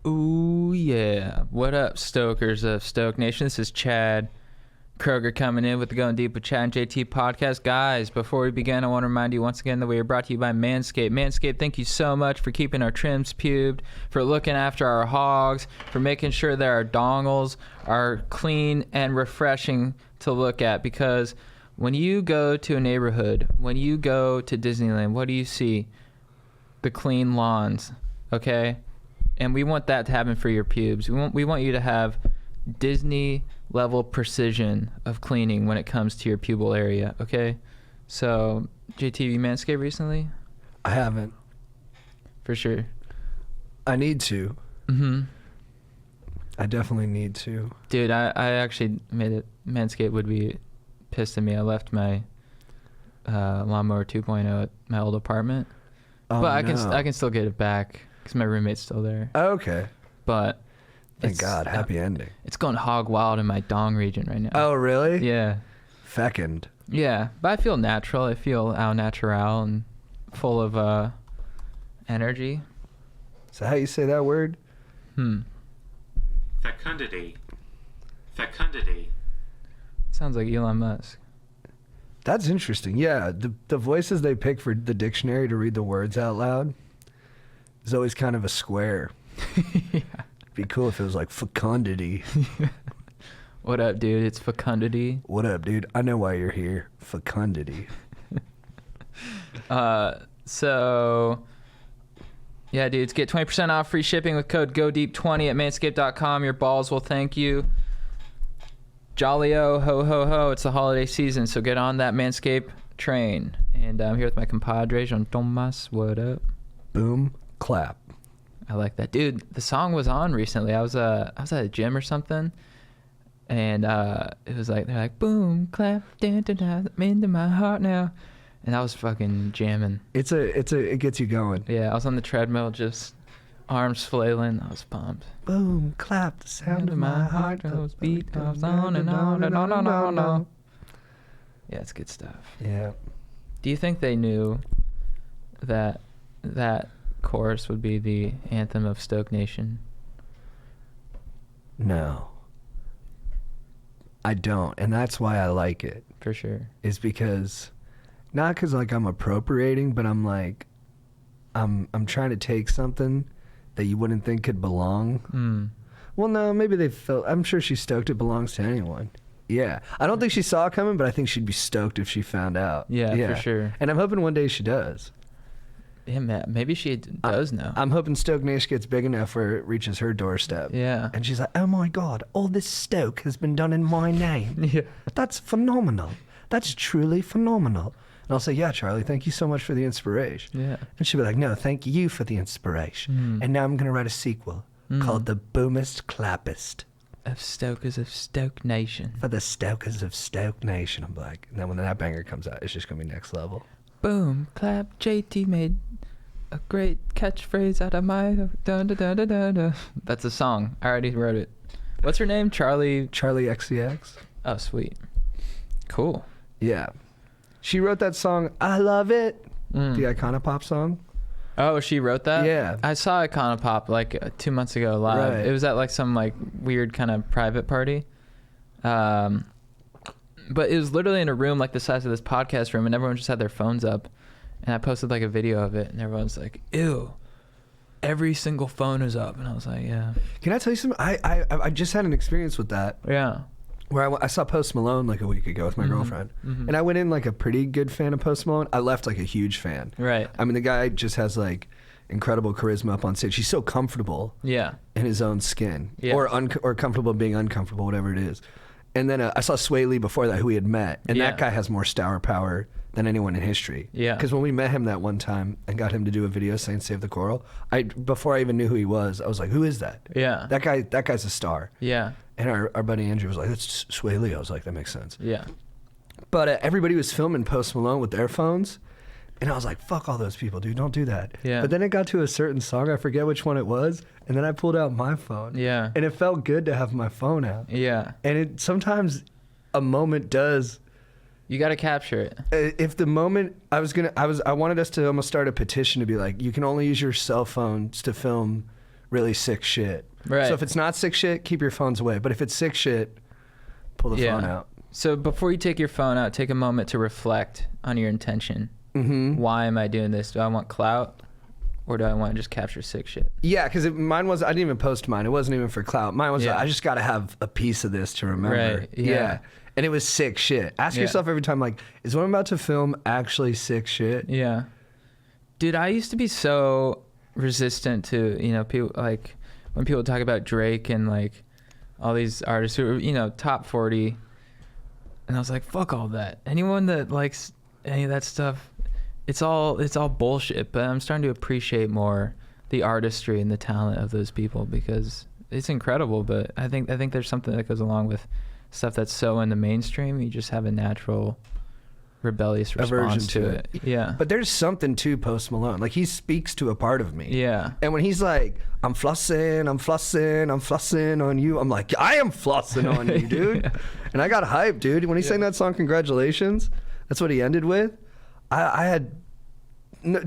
Ooh, yeah. What up, stokers of Stoke Nation? This is Chad Kroger coming in with the Going Deep with Chad and JT podcast. Guys, before we begin, I want to remind you once again that we are brought to you by Manscaped. Manscaped, thank you so much for keeping our trims pubed, for looking after our hogs, for making sure that our dongles are clean and refreshing to look at. Because when you go to a neighborhood, when you go to Disneyland, what do you see? The clean lawns, okay? And we want that to happen for your pubes. We want you to have Disney level precision of cleaning when it comes to your pubal area, okay? So, JT, you manscaped recently? I haven't. For sure. I need to. Mm-hmm. I definitely need to. Dude, I actually made it. Manscaped would be pissed at me. I left my lawnmower 2.0 at my old apartment. Oh, but no. I can still get it back because my roommate's still there. Okay. But thank God, happy ending. It's going hog wild in my dong region right now. Oh, really? Yeah. Fecund. Yeah, but I feel natural. I feel au natural and full of energy. Is that how you say that word? Fecundity. Fecundity. Sounds like Elon Musk. That's interesting. Yeah, the voices they pick for the dictionary to read the words out loud is always kind of a square. Yeah. Be cool if it was like fecundity. What up, dude? It's fecundity. What up, dude? I know why you're here. Fecundity. So, yeah, dudes, get 20% off free shipping with code GODEEP20 at manscaped.com. Your balls will thank you. Jolly-o, ho, ho, ho. It's the holiday season, so get on that Manscaped train. And I'm here with my compadre, John Tomas. What up? Boom, clap. I like that. Dude, the song was on recently. I was at a gym or something, and it was like, they're like, boom, clap, dun, dun, dun, I'm into my heart now. And I was fucking jamming. It gets you going. Yeah, I was on the treadmill, just arms flailing. I was pumped. Boom, clap, the sound of my heart goes beat goes on and on and on and on and on. Yeah, it's good stuff. Yeah. Do you think they knew that chorus would be the anthem of Stoke Nation? No. I don't, and that's why I like it. For sure. Is because, not because like I'm appropriating, but I'm like, I'm trying to take something that you wouldn't think could belong. Well, no, maybe they felt, I'm sure she's stoked it belongs to anyone. Yeah. I don't think she saw it coming, but I think she'd be stoked if she found out. Yeah, for sure. And I'm hoping one day she does. Yeah, man, maybe she does know. I'm hoping Stoke Nation gets big enough where it reaches her doorstep. Yeah. And she's like, oh my God, all this Stoke has been done in my name. Yeah. That's phenomenal. That's truly phenomenal. And I'll say, yeah, Charlie, thank you so much for the inspiration. Yeah. And she'll be like, no, thank you for the inspiration. And now I'm going to write a sequel called The Boomest Clappist. Of Stokers of Stoke Nation. For the Stokers of Stoke Nation. I'm like, and then when that banger comes out, it's just going to be next level. Boom, clap, JT made a great catchphrase out of my dun dun dun dun dun dun. That's a song. I already wrote it. What's her name? Charlie XCX. Oh, sweet. Cool. Yeah. She wrote that song, I Love It. The Iconopop song. Oh, she wrote that? Yeah. I saw Iconopop like 2 months ago live. Right. It was at like some like weird kind of private party. But it was literally in a room like the size of this podcast room, and everyone just had their phones up. And I posted like a video of it, and everyone's like, ew, every single phone is up. And I was like, yeah. Can I tell you something? I just had an experience with that. Yeah. Where I saw Post Malone like a week ago with my girlfriend. And I went in like a pretty good fan of Post Malone. I left like a huge fan. Right. I mean, the guy just has like incredible charisma up on stage. He's so comfortable Yeah. in his own skin. Yeah. Or comfortable being uncomfortable, whatever it is. And then I saw Sway Lee before that, who we had met. And Yeah. that guy has more star power than anyone in history. Yeah. Because when we met him that one time and got him to do a video saying Save the Coral, before I even knew who he was, I was like, who is that? Yeah. That guy's a star. Yeah. And our buddy Andrew was like, that's Sway Lee. I was like, that makes sense. Yeah. But everybody was filming Post Malone with their phones. And I was like, fuck all those people, dude. Don't do that. Yeah. But then it got to a certain song. I forget which one it was. And then I pulled out my phone. Yeah. And it felt good to have my phone out. Yeah. And it sometimes a moment does. You got to capture it. If the moment I wanted us to almost start a petition to be like, you can only use your cell phones to film really sick shit. Right. So if it's not sick shit, keep your phones away. But if it's sick shit, pull the phone out. So before you take your phone out, take a moment to reflect on your intention. Mm-hmm. Why am I doing this? Do I want clout, or do I want to just capture sick shit? Yeah, because mine was, I didn't even post mine. It wasn't even for clout. Mine was, Yeah. I just got to have a piece of this to remember. Right, yeah. And it was sick shit. Ask Yeah. yourself every time, like, is what I'm about to film actually sick shit? Yeah. Dude, I used to be so resistant to, people, like, when people talk about Drake and, like, all these artists who are, top 40, and I was like, fuck all that. Anyone that likes any of that stuff, it's all bullshit. But I'm starting to appreciate more the artistry and the talent of those people, because it's incredible. But I think there's something that goes along with stuff that's so in the mainstream. You just have a natural rebellious response to it. Yeah. But there's something to Post Malone. Like, he speaks to a part of me. Yeah. And when he's like, I'm flossing on you, I'm like, I am flossing on you, dude. Yeah. And I got hyped, dude. When he sang that song, Congratulations, that's what he ended with. I had,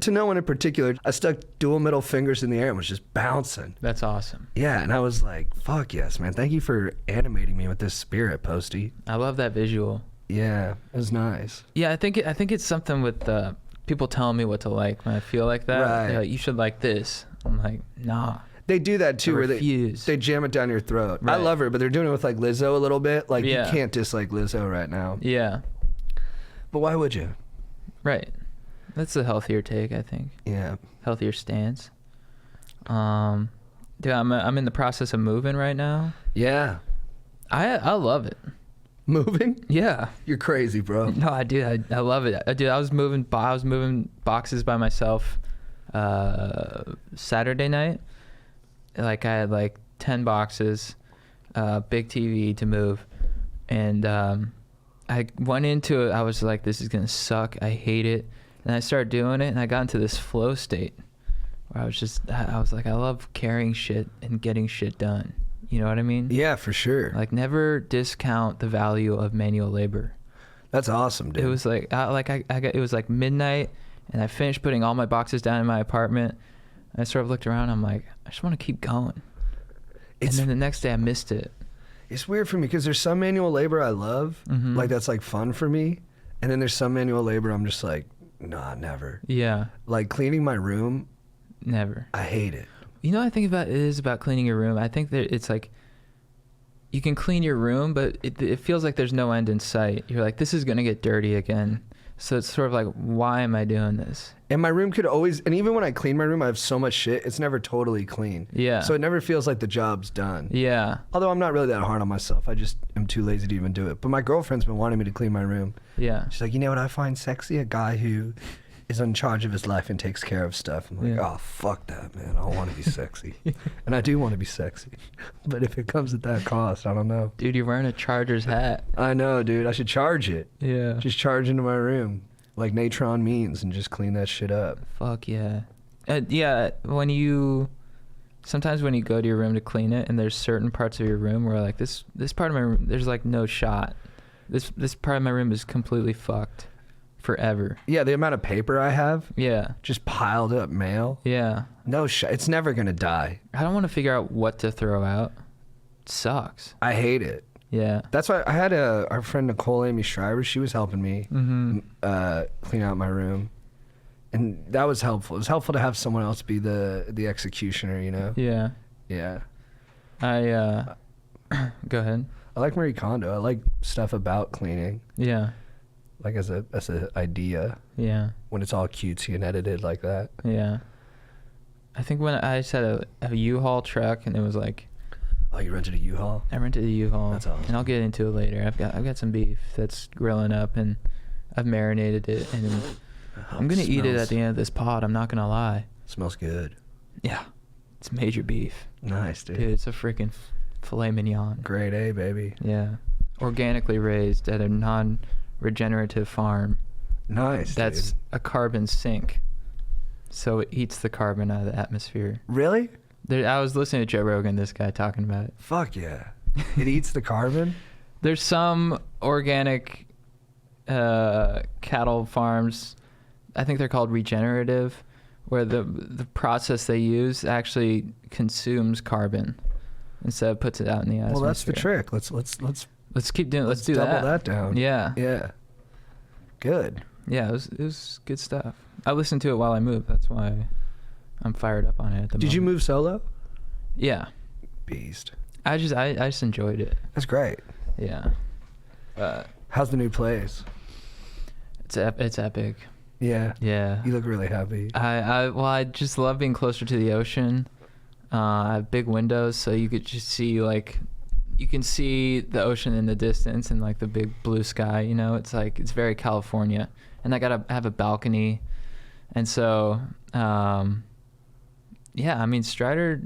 to no one in particular, I stuck dual middle fingers in the air and was just bouncing. That's awesome. Yeah, and I was like, fuck yes, man. Thank you for animating me with this spirit, Posty. I love that visual. Yeah, it was nice. Yeah, I think it's something with people telling me what to like when I feel like that. Right. They're like, you should like this. I'm like, nah. They do that too, I where refuse. they jam it down your throat. I Right. love her, but they're doing it with like Lizzo a little bit. Like, Yeah. you can't dislike Lizzo right now. Yeah. But why would you? Right. That's a healthier take, I think. Yeah. Healthier stance. Dude, I'm in the process of moving right now. Yeah. I love it. Moving? Yeah. You're crazy, bro. No, I do. I love it. I was moving boxes by myself Saturday night. Like, I had like 10 boxes, big TV to move, and I went into it. I was like, this is gonna suck. I hate it. And I started doing it, and I got into this flow state where I was like, I love carrying shit and getting shit done. You know what I mean? Yeah, for sure. Like, never discount the value of manual labor. That's awesome, dude. It was like, it was like midnight, and I finished putting all my boxes down in my apartment. And I sort of looked around. I'm like, I just want to keep going. And then the next day, I missed it. It's weird for me because there's some manual labor I love, Mhm. like that's like fun for me, and then there's some manual labor I'm just like, nah, never. Yeah, Like cleaning my room, never. I hate it. You know what I think about it is about cleaning your room? I think that it's like, you can clean your room, but it feels like there's no end in sight. You're like, this is going to get dirty again. So it's sort of like, why am I doing this? And my room could always, and even when I clean my room, I have so much shit, it's never totally clean. Yeah. So it never feels like the job's done. Yeah. Although I'm not really that hard on myself. I just am too lazy to even do it. But my girlfriend's been wanting me to clean my room. Yeah. She's like, you know what I find sexy? A guy who is in charge of his life and takes care of stuff. I'm like, Yeah. oh, fuck that, man. I don't want to be sexy. And I do want to be sexy. But if it comes at that cost, I don't know. Dude, you're wearing a Chargers hat. I know, dude. I should charge it. Yeah. Just charge into my room like Natron means and just clean that shit up. Fuck yeah. Yeah, sometimes when you go to your room to clean it, and there's certain parts of your room where like this part of my room, there's like no shot. This part of my room is completely fucked forever. Yeah, the amount of paper I have, Yeah. just piled up mail. Yeah. No shit. It's never going to die. I don't want to figure out what to throw out. It sucks. I hate it. Yeah. That's why I had our friend Nicole Amy Schreiber. She was helping me clean out my room, and that was helpful. It was helpful to have someone else be the executioner. You know? Yeah. Yeah. Go ahead. I like Marie Kondo. I like stuff about cleaning, Yeah. like as a idea Yeah. when it's all cutesy and edited like that. Yeah. I think when I just had a U-Haul truck, and it was like, Oh, you rented a U-Haul? I rented a U-Haul. That's awesome. And I'll get into it later. I've got some beef that's grilling up, and I've marinated it, and I'm gonna eat it at the end of this pod. I'm not gonna lie. Smells good. Yeah, it's major beef, Nice, dude. dude. It's a freaking filet mignon. Grade A, baby. Yeah, organically raised at a non-regenerative farm. Nice. That's dude. a carbon sink. So it eats the carbon out of the atmosphere. Really? I was listening to Joe Rogan, this guy talking about it. Fuck yeah. It eats the carbon? There's some organic cattle farms, I think they're called regenerative, where the process they use actually consumes carbon instead of puts it out in the atmosphere. Well, that's the trick. Let's keep doing. Let's do double that. that down. Yeah. Yeah. Good. Yeah, it was good stuff. I listened to it while I moved. That's why I'm fired up on it at the moment. Did you move solo? Yeah. Beast. I just enjoyed it. That's great. Yeah. How's the new place? It's epic. Yeah. Yeah. You look really happy. I just love being closer to the ocean. I have big windows, so you could just see you can see the ocean in the distance and like the big blue sky. You know, it's very California, and I gotta have a balcony, and so yeah. I mean, Strider,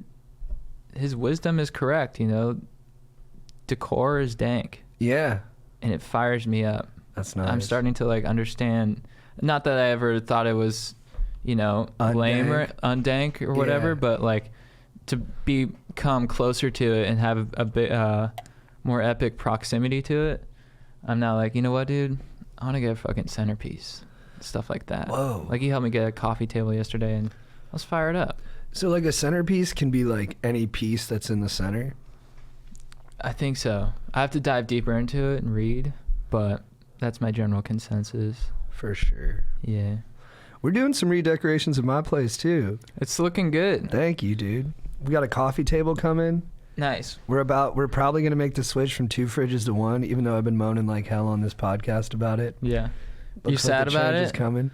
his wisdom is correct. You know, decor is dank. Yeah. And it fires me up. That's nice. I'm starting to understand. Not that I ever thought it was, lame or undank or whatever, but to become closer to it and have a bit more epic proximity to it. I'm now you know what, dude? I want to get a fucking centerpiece, stuff like that. Whoa. You helped me get a coffee table yesterday, and I was fired up. So a centerpiece can be any piece that's in the center? I think so. I have to dive deeper into it and read, but that's my general consensus. For sure. Yeah. We're doing some redecorations at my place too. It's looking good. Thank you, dude. We got a coffee table coming. Nice. We're probably going to make the switch from 2 fridges to 1, even though I've been moaning like hell on this podcast about it. Yeah. Looks You sad like the about change it? is coming.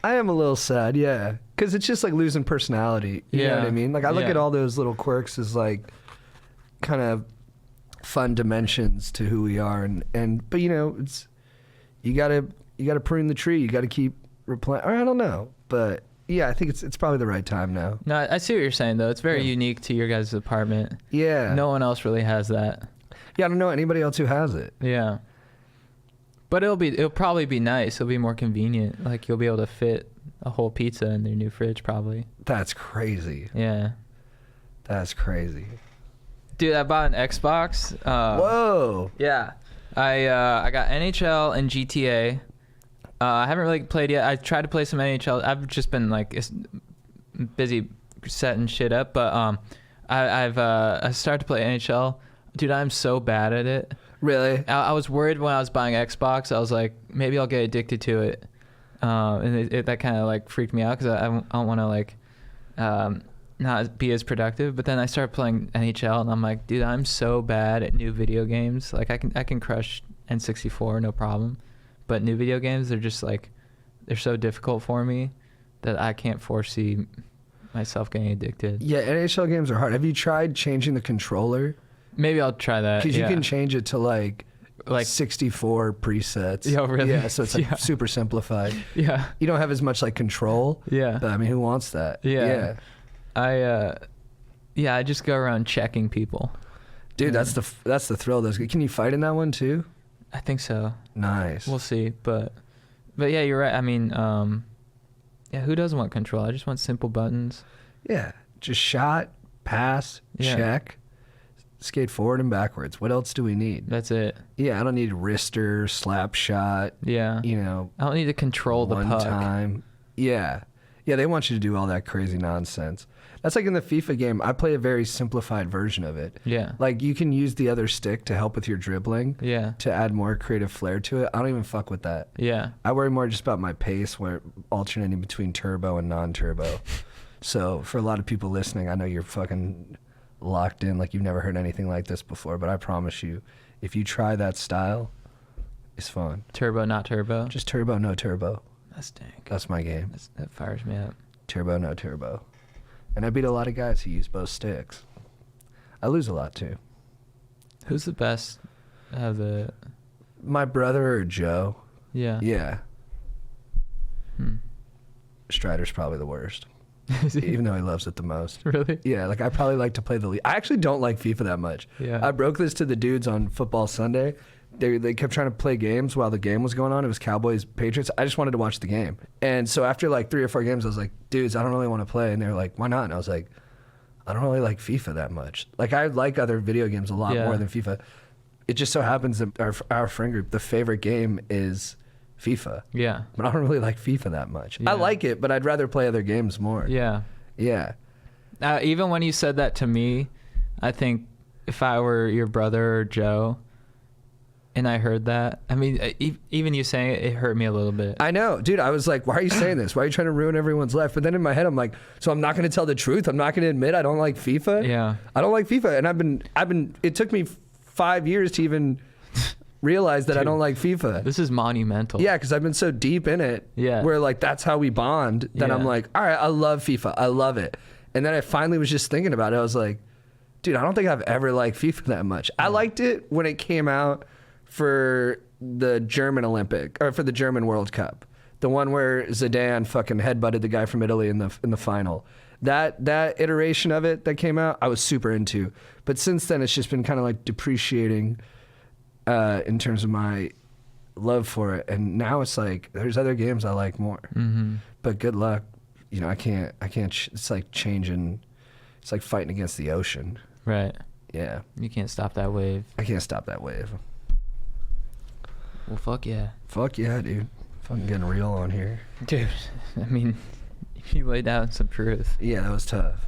I am a little sad, yeah. Because it's just losing personality. You know what I mean? I look at all those little quirks as kind of fun dimensions to who we are. But it's, you gotta prune the tree. You gotta keep replanting. I don't know. But yeah, I think it's probably the right time now. No, I see what you're saying though. It's very unique to your guys' apartment. Yeah. No one else really has that. Yeah, I don't know anybody else who has it. Yeah. But it'll probably be nice. It'll be more convenient. You'll be able to fit a whole pizza in your new fridge probably. That's crazy. Yeah. That's crazy. Dude, I bought an Xbox. Whoa. Yeah. I got NHL and GTA. I haven't really played yet. I tried to play some NHL. I've just been busy setting shit up, but I started to play NHL. Dude, I'm so bad at it. Really? I was worried when I was buying Xbox. I was like, maybe I'll get addicted to it, and that kind of freaked me out because I don't want to not be as productive. But then I started playing NHL, and I'm like, dude, I'm so bad at new video games. I can crush N64 no problem, but new video games, they're just they're so difficult for me that I can't foresee myself getting addicted. Yeah, NHL games are hard. Have you tried changing the controller? Maybe I'll try that. Because you can change it to like 64 presets. Yeah, really? Yeah, so it's super simplified. Yeah. You don't have as much control. Yeah. But I mean, who wants that? Yeah. I just go around checking people. Dude, that's the thrill. Can you fight in that one too? I think so. Nice. We'll see, but yeah, you're right. I mean, who doesn't want control? I just want simple buttons. Yeah, just shot, pass, check, skate forward and backwards. What else do we need? That's it. Yeah, I don't need wrister, slap shot. Yeah. I don't need to control the puck. One time. Yeah. Yeah, they want you to do all that crazy nonsense. That's in the FIFA game. I play a very simplified version of it. Yeah. You can use the other stick to help with your dribbling. Yeah. To add more creative flair to it. I don't even fuck with that. Yeah. I worry more just about my pace, where alternating between turbo and non-turbo. So for a lot of people listening, I know you're fucking locked in, you've never heard anything like this before, but I promise you, if you try that style, it's fun. Turbo, not turbo? Just turbo, no turbo. That's dank. That's my game. That fires me up. Turbo, no turbo. And I beat a lot of guys who use both sticks. I lose a lot too. Who's the best of the... My brother or Joe. Yeah. Yeah. Strider's probably the worst. Even though he loves it the most. Really? Yeah, I probably like to play the lead. I actually don't like FIFA that much. Yeah. I broke this to the dudes on Football Sunday. they kept trying to play games while the game was going on. It was Cowboys Patriots. I just wanted to watch the game. And so after like 3 or 4 games, I was like, dudes, I don't really want to play. And they were like, why not? And I was like, I don't really like FIFA that much. Like, I like other video games a lot more than FIFA. It just so happens that our friend group, the favorite game is FIFA. Yeah. But I don't really like FIFA that much. Yeah. I like it, but I'd rather play other games more. Yeah. Yeah. Even when you said that to me, I think if I were your brother or Joe and I heard that, I mean, even you saying it hurt me a little bit. I know, dude. I was like, why are you saying this? Why are you trying to ruin everyone's life? But then in my head, I'm like, so I'm not going to tell the truth? I'm not going to admit I don't like FIFA? Yeah. I don't like FIFA. And I've been, it took me 5 years to even realize that I don't like FIFA. This is monumental. Yeah, because I've been so deep in it. Yeah. Where like, that's how we bond. That I'm like, all right, I love FIFA. I love it. And then I finally was just thinking about it. I was like, dude, I don't think I've ever liked FIFA that much. I liked it when it came out for the German Olympic, or for the German World Cup. The one where Zidane fucking headbutted the guy from Italy in the final. That iteration of it that came out, I was super into. But since then, it's just been kind of like depreciating in terms of my love for it. And now it's like, there's other games I like more. Mm-hmm. But good luck. You know, I can't, it's like changing, it's like fighting against the ocean. Right. Yeah. You can't stop that wave. I can't stop that wave. Well, fuck yeah. Fuck yeah, dude. Fucking getting real on here. Dude, I mean, you laid down some truth. Yeah, that was tough.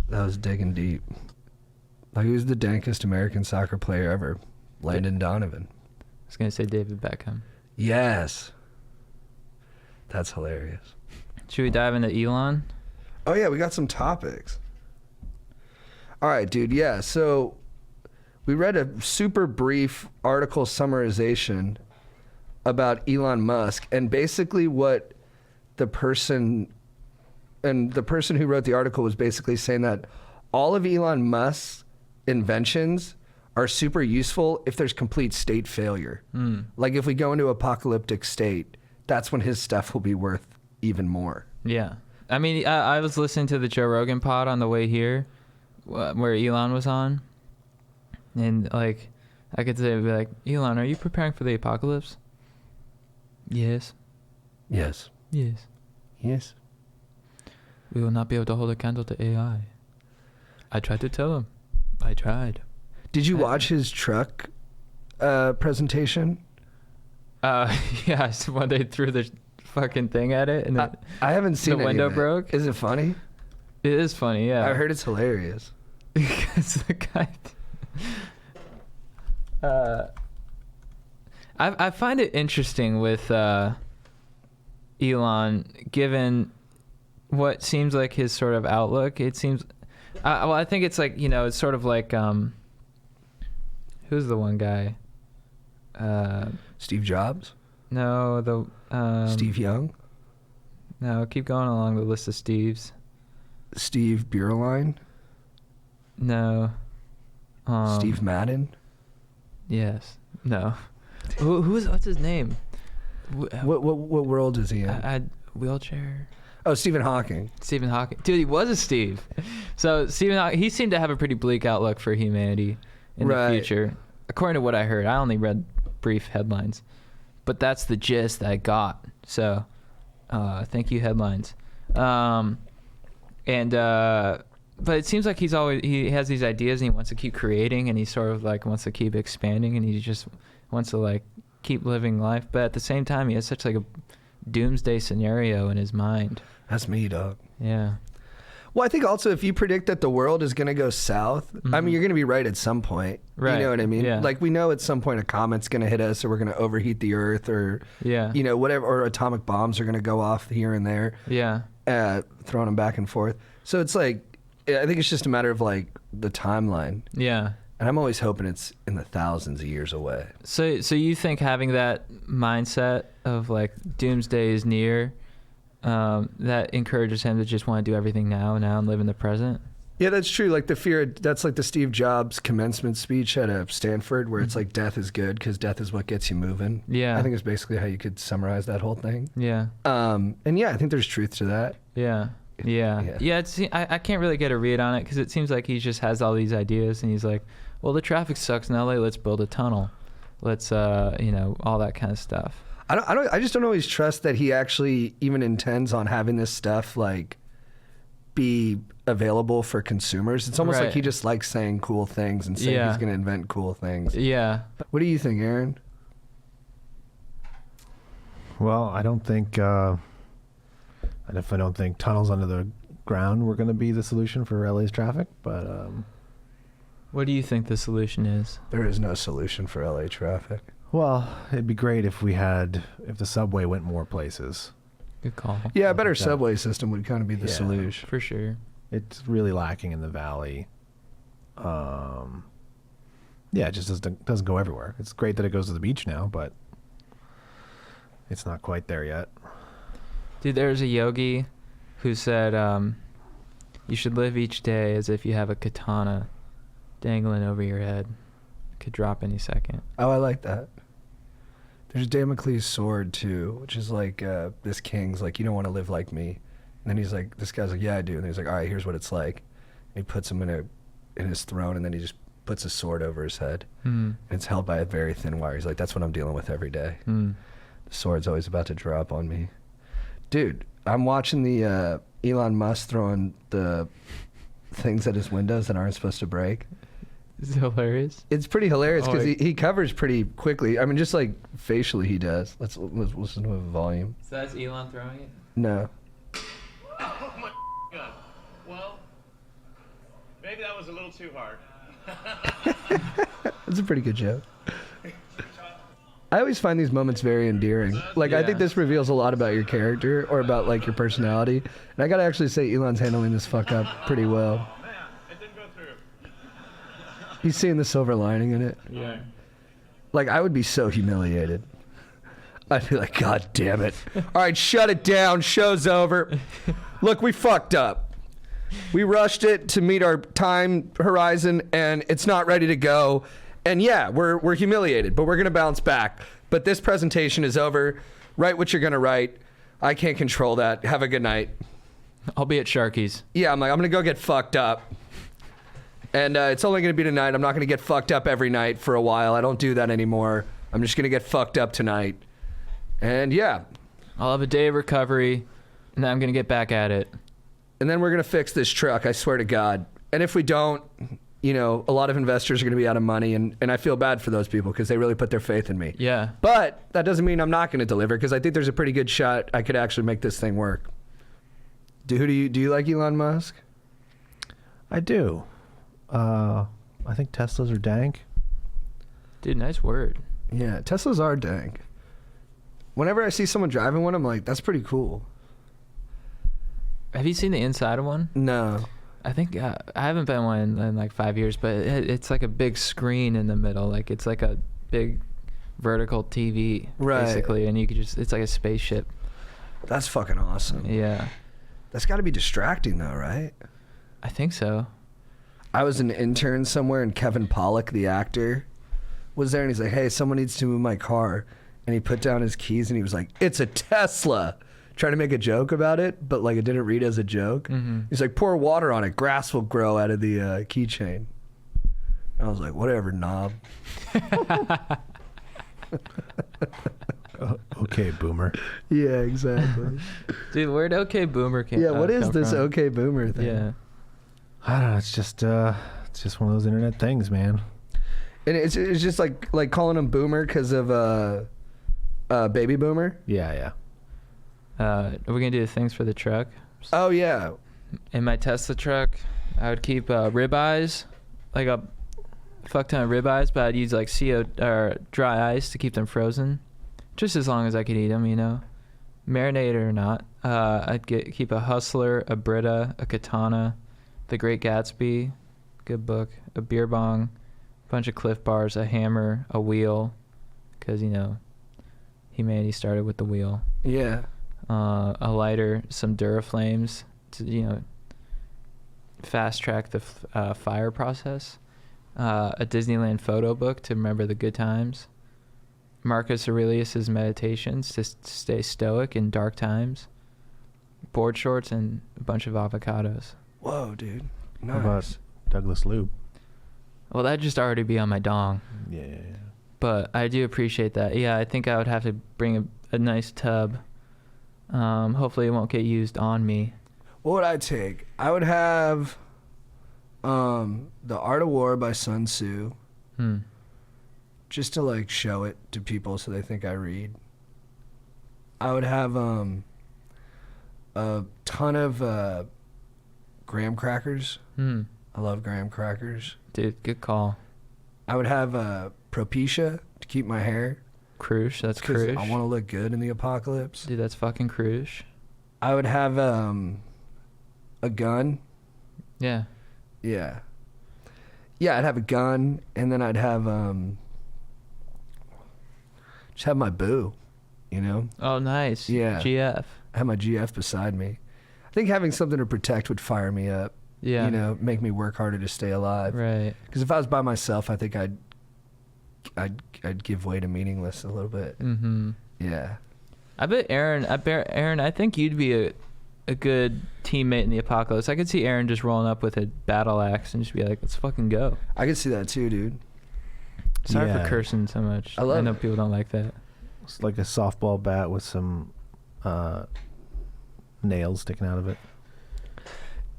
That was digging deep. Like, who's the dankest American soccer player ever? Landon Donovan. I was going to say David Beckham. Yes. That's hilarious. Should we dive into Elon? Oh, yeah, we got some topics. All right, dude, yeah, so we read a super brief article summarization about Elon Musk, and basically what the person who wrote the article was basically saying that all of Elon Musk's inventions are super useful if there's complete state failure. Like if we go into apocalyptic state, that's when his stuff will be worth even more. Yeah. I mean, I was listening to the Joe Rogan pod on the way here where Elon was on. And, like, I could say, be like, Elon, are you preparing for the apocalypse? Yes. Yes. Yes. Yes. We will not be able to hold a candle to AI. I tried to tell him. I tried. Did you watch his truck presentation? Yeah, when they threw the fucking thing at it and I haven't seen the any window of it. broke. Is it funny? It is funny, yeah. I heard it's hilarious. Because the guy... I find it interesting with Elon, given what seems like his sort of outlook. It seems... well, I think it's like, you know, it's sort of like... who's the one guy? Steve Jobs? No, the... Steve Young? No, keep going along the list of Steves. Steve Buerlein? No. Steve Madden? Yes. No. What's his name? What world is he in? Wheelchair. Oh, Stephen Hawking. Stephen Hawking. Dude, he was a Steve. So Stephen Hawking, he seemed to have a pretty bleak outlook for humanity in the future. According to what I heard. I only read brief headlines. But that's the gist I got. So, thank you, headlines. But it seems like he has these ideas and he wants to keep creating and he sort of like wants to keep expanding and he just wants to like keep living life. But at the same time, he has such like a doomsday scenario in his mind. That's me, dog. Yeah. Well, I think also if you predict that the world is going to go south, I mean, you're going to be right at some point. Right. You know what I mean? Yeah. Like we know at some point a comet's going to hit us or we're going to overheat the earth or, you know, whatever, or atomic bombs are going to go off here and there. Yeah. Throwing them back and forth. So it's like, I think it's just a matter of like the timeline. Yeah. And I'm always hoping it's in the thousands of years away. So you think having that mindset of like doomsday is near, that encourages him to just want to do everything now and live in the present? Yeah, that's true. Like that's like the Steve Jobs commencement speech at Stanford where it's like death is good because death is what gets you moving. Yeah. I think it's basically how you could summarize that whole thing. Yeah. And yeah, I think there's truth to that. Yeah. Yeah. I can't really get a read on it because it seems like he just has all these ideas and he's like, well, the traffic sucks in LA, let's build a tunnel. Let's all that kind of stuff. I just don't always trust that he actually even intends on having this stuff like be available for consumers. It's almost like he just likes saying cool things and saying he's going to invent cool things. Yeah. What do you think, Aaron? Well, I don't think, I definitely don't think tunnels under the ground were going to be the solution for LA's traffic, but what do you think the solution is? There is no solution for LA traffic. well, it'd be great if the subway went more places. Good call. Yeah, a better subway system would kind of be the solution. For sure. It's really lacking in the valley. It just doesn't go everywhere. It's great that it goes to the beach now, but it's not quite there yet. Dude, there's a yogi who said you should live each day as if you have a katana dangling over your head. It could drop any second. Oh, I like that. There's Damocles' sword too, which is like this king's like, you don't want to live like me. And then he's like, this guy's like, yeah, I do. And he's like, all right, here's what it's like. And he puts him in his throne, and then he just puts a sword over his head. And it's held by a very thin wire. He's like, that's what I'm dealing with every day. The sword's always about to drop on me. Dude, I'm watching the Elon Musk throwing the things at his windows that aren't supposed to break. Is it hilarious? It's pretty hilarious because he covers pretty quickly. I mean, just like facially he does. Let's listen to the volume. So that's Elon throwing it? No. Oh my God. Well, maybe that was a little too hard. That's a pretty good joke. I always find these moments very endearing. Like, I think this reveals a lot about your character or about, like, your personality. And I gotta actually say Elon's handling this fuck up pretty well. Oh, man, it didn't go through. He's seeing the silver lining in it. Yeah. Like, I would be so humiliated. I'd be like, God damn it. All right, shut it down. Show's over. Look, we fucked up. We rushed it to meet our time horizon, and it's not ready to go. And yeah, we're humiliated, but we're going to bounce back. But this presentation is over. Write what you're going to write. I can't control that. Have a good night. I'll be at Sharky's. Yeah, I'm going to go get fucked up. And it's only going to be tonight. I'm not going to get fucked up every night for a while. I don't do that anymore. I'm just going to get fucked up tonight. And yeah. I'll have a day of recovery, and then I'm going to get back at it. And then we're going to fix this truck, I swear to God. And if we don't, you know, a lot of investors are going to be out of money, and I feel bad for those people because they really put their faith in me. Yeah. But that doesn't mean I'm not going to deliver, because I think there's a pretty good shot I could actually make this thing work. Do you like Elon Musk? I do. I think Teslas are dank. Dude, nice word. Yeah, Teslas are dank. Whenever I see someone driving one, I'm like, that's pretty cool. Have you seen the inside of one? No. I think I haven't been one in like 5 years, but it's like a big screen in the middle. Like it's like a big vertical TV, basically, and you could it's like a spaceship. That's fucking awesome. Yeah. That's got to be distracting though, right? I think so. I was an intern somewhere, and Kevin Pollak, the actor, was there, and he's like, hey, someone needs to move my car. And he put down his keys, and he was like, it's a Tesla. Trying to make a joke about it, but like it didn't read as a joke. He's like, pour water on it. Grass will grow out of the keychain. I was like, whatever, knob. Okay, boomer. Yeah, exactly. Dude, where'd OK Boomer come from? Yeah, what is this OK Boomer thing? Yeah. I don't know. It's just one of those internet things, man. And it's just like calling him Boomer because of Baby Boomer? Yeah. Are we going to do the things for the truck? Oh, yeah. In my Tesla truck, I would keep ribeyes, like a fuck ton of ribeyes, but I'd use like or dry ice to keep them frozen, just as long as I could eat them, you know, marinated or not. I'd keep a Hustler, a Brita, a Katana, The Great Gatsby, good book, a beer bong, a bunch of Cliff Bars, a hammer, a wheel, because, you know, humanity started with the wheel. Yeah. A lighter, some Duraflames to, you know, fast track the fire process. A Disneyland photo book to remember the good times. Marcus Aurelius's Meditations to stay stoic in dark times. Board shorts and a bunch of avocados. Whoa, dude. Nice. How about Douglas Lube? Well, that'd just already be on my dong. Yeah. But I do appreciate that. Yeah, I think I would have to bring a nice tub. Hopefully it won't get used on me. What would I take? I would have The Art of War by Sun Tzu. Just to like show it to people so they think I read. I would have a ton of graham crackers. I love graham crackers. Dude, good call. I would have Propecia to keep my hair. Crush, that's 'Cause crush. I want to look good in the apocalypse. Dude, that's fucking crush. I would have a gun. Yeah. Yeah. Yeah, I'd have a gun, and then I'd have just have my boo, you know? Oh, nice. Yeah. GF. I have my GF beside me. I think having something to protect would fire me up. Yeah. You know, make me work harder to stay alive. Right. Because if I was by myself, I think I'd give way to meaningless a little bit. Mm-hmm. Yeah. I bet Aaron, I think you'd be a good teammate in the apocalypse. I could see Aaron just rolling up with a battle axe and just be like, let's fucking go. I could see that too, dude. Sorry Yeah. for cursing so much. I love know it. people don't like that. It's like a softball bat with some nails sticking out of it.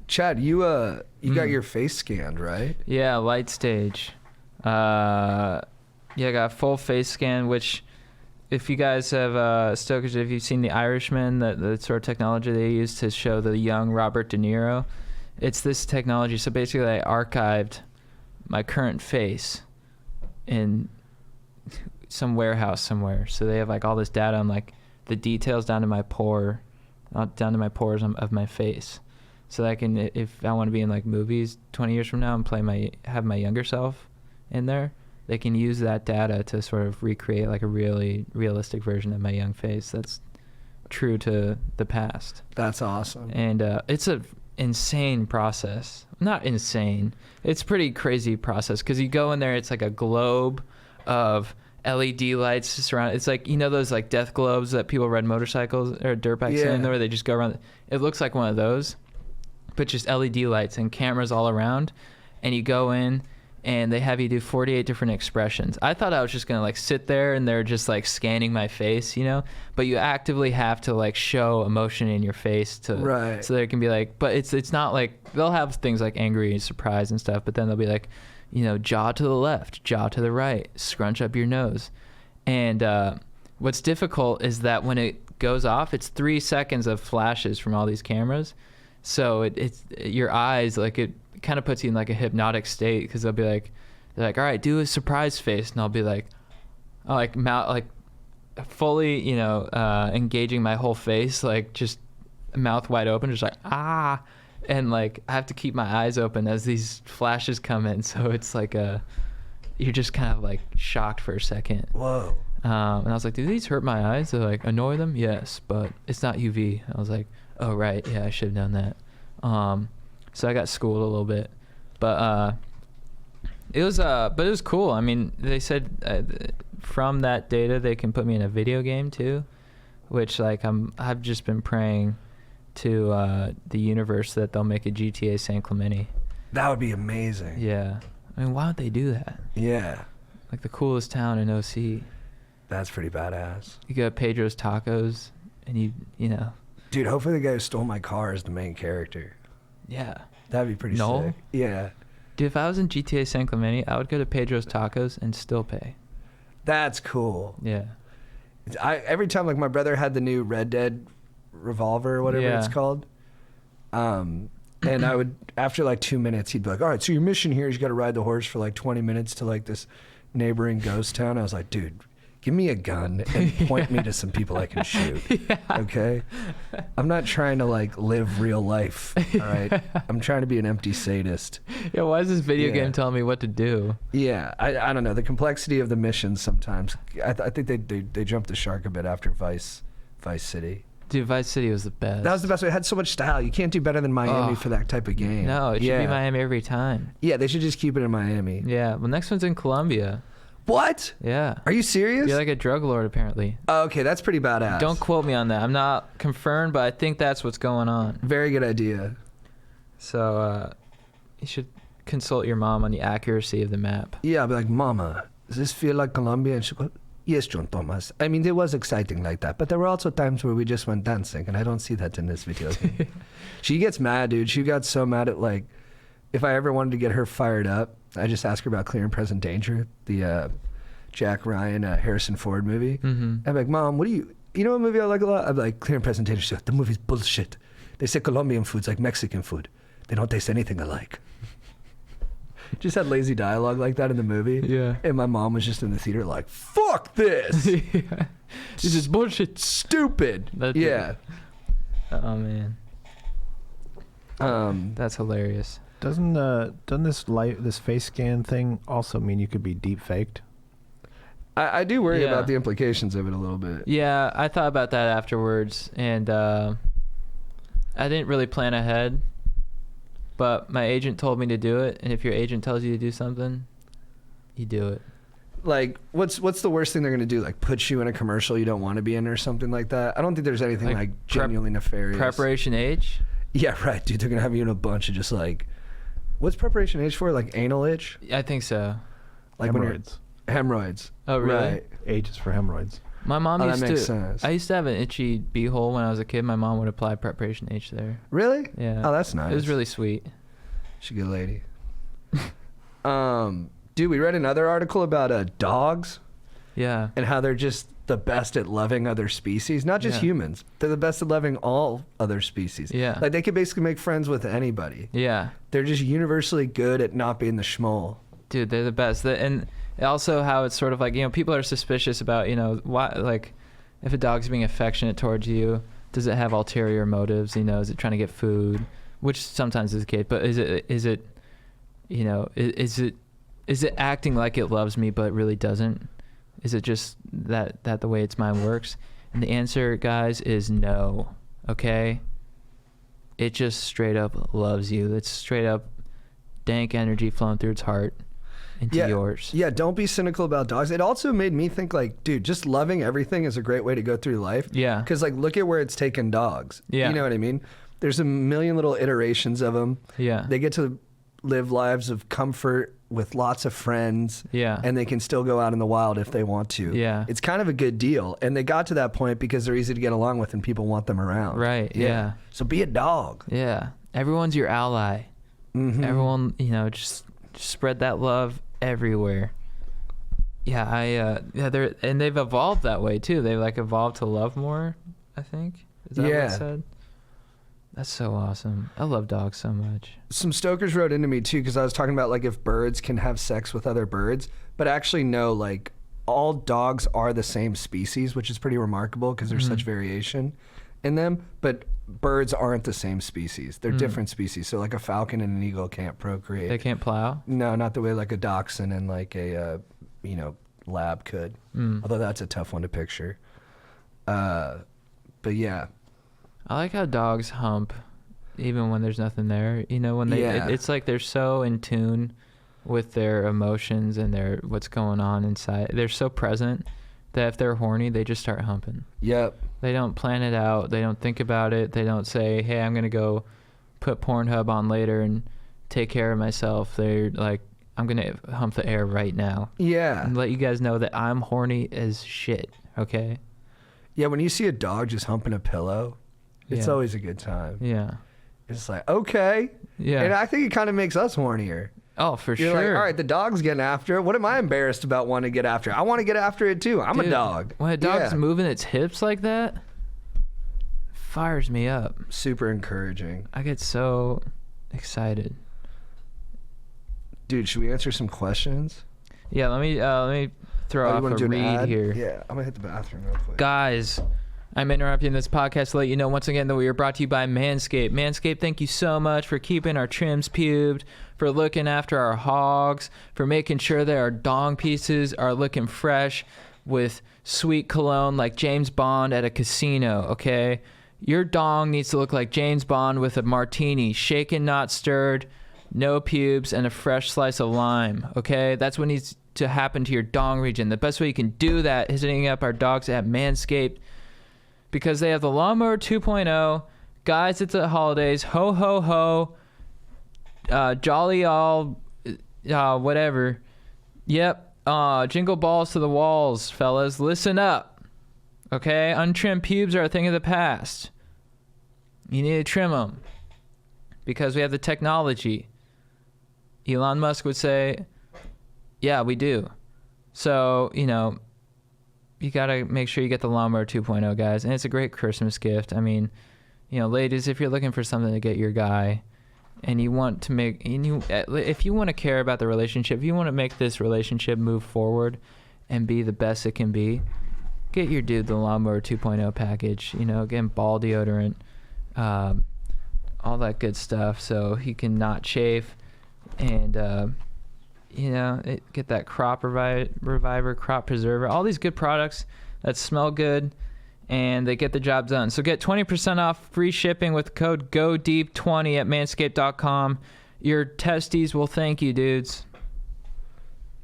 Chad, you got your face scanned, right? Yeah, light stage. Yeah, I got a full face scan, which if you guys have, Stokers, if you've seen The Irishman, the sort of technology they use to show the young Robert De Niro, it's this technology. So basically I archived my current face in some warehouse somewhere. So they have like all this data on like the details down to my pores of my face. So that I can, if I want to be in like movies 20 years from now and have my younger self in there, they can use that data to sort of recreate like a really realistic version of my young face that's true to the past. That's awesome. And it's a insane process. Not insane. It's pretty crazy process because you go in there, it's like a globe of LED lights surround. It's like, you know those like death globes that people ride motorcycles or dirt bikes in, where they just go around. It looks like one of those, but just LED lights and cameras all around. And you go in and they have you do 48 different expressions. I thought I was just gonna like sit there and they're just like scanning my face, you know, but you actively have to like show emotion in your face to, right. So there can be like, but it's not like, they'll have things like angry and surprise and stuff, but then they'll be like, you know, jaw to the left, jaw to the right, scrunch up your nose. And what's difficult is that when it goes off, it's 3 seconds of flashes from all these cameras. So it's your eyes, like it kind of puts you in like a hypnotic state because they'll be like, they're like, all right, do a surprise face. And I'll be like, oh, like mouth, like fully, you know, engaging my whole face, like just mouth wide open, just like, ah. And like I have to keep my eyes open as these flashes come in, so it's like you're just kind of like shocked for a second. Whoa. And I was like, do these hurt my eyes? They're like, annoy them? Yes, but it's not UV. I was like, oh right, yeah, I should have done that. So I got schooled a little bit, but it was cool. I mean, they said from that data they can put me in a video game too, which like I've just been praying to the universe that they'll make a GTA San Clemente. That would be amazing. Yeah. I mean, why would they do that? Yeah. Like the coolest town in OC. That's pretty badass. You go to Pedro's Tacos and you know. Dude, hopefully the guy who stole my car is the main character. Yeah. That'd be pretty No? sick. Yeah. Dude, if I was in GTA San Clemente, I would go to Pedro's Tacos and still pay. That's cool. Yeah. Every time like my brother had the new Red Dead revolver or whatever Yeah. it's called, and I would, after like 2 minutes, he'd be like, all right, so your mission here is you got to ride the horse for like 20 minutes to like this neighboring ghost town. I was like, dude, give me a gun and point me to some people I can shoot. Okay, I'm not trying to like live real life, all right? I'm trying to be an empty sadist. Yeah, why is this video Yeah. game telling me what to do? Yeah, I don't know, the complexity of the missions sometimes. I think they jumped the shark a bit after Vice City. Dude, Vice City was the best. That was the best way. It had so much style. You can't do better than Miami Oh. for that type of game. No, it should be Miami every time. Yeah, they should just keep it in Miami. Yeah, well, next one's in Colombia. What? Yeah. Are you serious? You're like a drug lord, apparently. Oh, okay, that's pretty badass. Don't quote me on that. I'm not confirmed, but I think that's what's going on. Very good idea. So you should consult your mom on the accuracy of the map. Yeah, I'll be like, Mama, does this feel like Colombia? And she goes, yes, John Thomas. I mean, it was exciting like that, but there were also times where we just went dancing, and I don't see that in this video game. She gets mad, dude. She got so mad at, like, if I ever wanted to get her fired up, I just ask her about Clear and Present Danger, the Jack Ryan, Harrison Ford movie. I'm like, Mom, what do you know what movie I like a lot? I'm like, Clear and Present Danger. She's like, the movie's bullshit. They say Colombian food's like Mexican food. They don't taste anything alike. Just had lazy dialogue like that in the movie. Yeah. And my mom was just in the theater like, fuck this. Yeah. This is bullshit. Stupid. Yeah. Oh, man. That's hilarious. Doesn't this face scan thing also mean you could be deep faked? I do worry Yeah. about the implications of it a little bit. Yeah, I thought about that afterwards, and I didn't really plan ahead, but my agent told me to do it, and if your agent tells you to do something, you do it. Like, what's the worst thing they're going to do? Like, put you in a commercial you don't want to be in or something like that? I don't think there's anything like genuinely nefarious. Preparation H? Yeah, right, dude. They're going to have you in a bunch of just like, what's Preparation H for? Like anal itch? I think so. Like Hemorrhoids. Hemorrhoids. Oh, really? Right. H is for hemorrhoids. My mom Oh, used that makes to. sense. I used to have an itchy beehole when I was a kid. My mom would apply Preparation H there. Really? Yeah. Oh, that's nice. It was really sweet. She's a good lady. Dude, we read another article about dogs Yeah. and how they're just the best at loving other species. Not just Yeah. humans. They're the best at loving all other species. Yeah. Like, they could basically make friends with anybody. Yeah. They're just universally good at not being the schmoll. Dude, they're the best. And also how it's sort of like, people are suspicious about, why, like, if a dog's being affectionate towards you, does it have ulterior motives? Is it trying to get food? Which sometimes is the case, but is it acting like it loves me but really doesn't? Is it just that the way its mind works? And the answer, guys, is no. Okay? It just straight up loves you. It's straight up dank energy flowing through its heart into yours. Yeah, don't be cynical about dogs. It also made me think, like, dude, just loving everything is a great way to go through life. Yeah. Because, like, look at where it's taken dogs. Yeah. You know what I mean? There's a million little iterations of them. Yeah. They get to live lives of comfort with lots of friends. Yeah. And they can still go out in the wild if they want to. Yeah. It's kind of a good deal. And they got to that point because they're easy to get along with and people want them around. Right, yeah. So be a dog. Yeah. Everyone's your ally. Mm-hmm. Everyone, just spread that love everywhere. Yeah, they've evolved that way too. They've like evolved to love more, I think. Is that what it said? That's so awesome. I love dogs so much. Some stokers wrote into me too, because I was talking about like if birds can have sex with other birds, but actually no, like all dogs are the same species, which is pretty remarkable because there's such variation in them. But birds aren't the same species; they're different species. So like a falcon and an eagle can't procreate. They can't plow? No, not the way like a dachshund and like a lab could. Although that's a tough one to picture. But yeah. I like how dogs hump even when there's nothing there. When they it's like they're so in tune with their emotions and their what's going on inside. They're so present that if they're horny, they just start humping. Yep. They don't plan it out. They don't think about it. They don't say, "Hey, I'm going to go put Pornhub on later and take care of myself." They're like, "I'm going to hump the air right now." Yeah. And let you guys know that I'm horny as shit, okay? Yeah, when you see a dog just humping a pillow, it's Yeah. always a good time. Yeah. It's like, okay. Yeah. And I think it kind of makes us hornier. Oh, for You're sure. like, all right, the dog's getting after it. What am I embarrassed about wanting to get after it? I want to get after it too. I'm a Dude, dog. When a dog's Yeah. moving its hips like that, fires me up. Super encouraging. I get so excited. Dude, should we answer some questions? Yeah, let me throw you off wanna a do an read ad? here. Yeah, I'm going to hit the bathroom real quick. Guys, I'm interrupting this podcast to let you know once again that we are brought to you by Manscaped. Manscaped, thank you so much for keeping our trims pubed, for looking after our hogs, for making sure that our dong pieces are looking fresh with sweet cologne like James Bond at a casino, okay? Your dong needs to look like James Bond with a martini, shaken, not stirred, no pubes, and a fresh slice of lime, okay? That's what needs to happen to your dong region. The best way you can do that is hitting up our dogs at Manscaped, because they have the Lawnmower 2.0. Guys, it's the holidays. Ho, ho, ho. Jolly all, whatever. Yep. Jingle balls to the walls, fellas. Listen up. Okay? Untrimmed pubes are a thing of the past. You need to trim them because we have the technology. Elon Musk would say, yeah, we do. So, you know, you got to make sure you get the Lawnmower 2.0, guys. And it's a great Christmas gift. I mean, you know, ladies, if you're looking for something to get your guy and you want to make, if you want to care about the relationship, if you want to make this relationship move forward and be the best it can be, get your dude the Lawnmower 2.0 package, you know, get him ball deodorant, all that good stuff so he can not chafe and, you know, get that crop reviver, crop preserver, all these good products that smell good and they get the job done. So get 20% off free shipping with code GODEEP20 at manscaped.com. Your testes will thank you, dudes.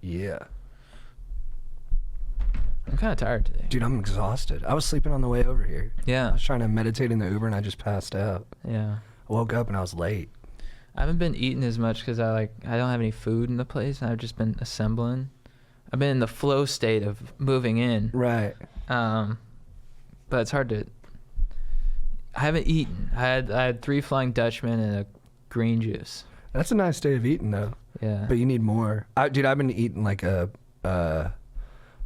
Yeah. I'm kind of tired today. Dude, I'm exhausted. I was sleeping on the way over here. I Yeah. was trying to meditate in the Uber and I just passed out. Yeah. I woke up and I was late. I haven't been eating as much because I don't have any food in the place. And I've just been assembling. I've been in the flow state of moving in. Right. But it's hard to. I haven't eaten. I had 3 Flying Dutchmen and a green juice. That's a nice day of eating, though. Yeah. But you need more. Dude, I've been eating like a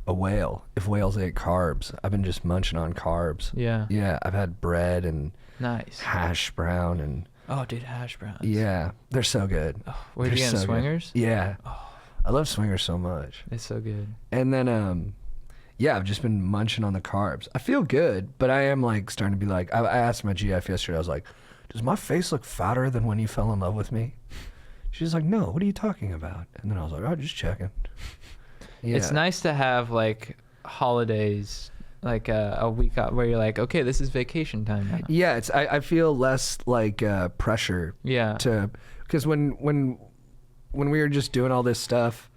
whale. If whales ate carbs, I've been just munching on carbs. Yeah. Yeah, I've had bread and Nice. hash brown and Oh, dude, hash browns. yeah, they're so good. Oh, where did you They're get so good. Swingers? Yeah. Oh, I love Swingers so much. it's so good. And then, yeah, I've just been munching on the carbs. I feel good, but I am like starting to be like, I asked my GF yesterday, I was like, does my face look fatter than when you fell in love with me? She's like, no, what are you talking about? And then I was like, oh, just checking. Yeah. It's nice to have like holidays, like a week out where you're like, okay, this is vacation time now. Yeah, I feel less like pressure Yeah. to, because when we were just doing all this stuff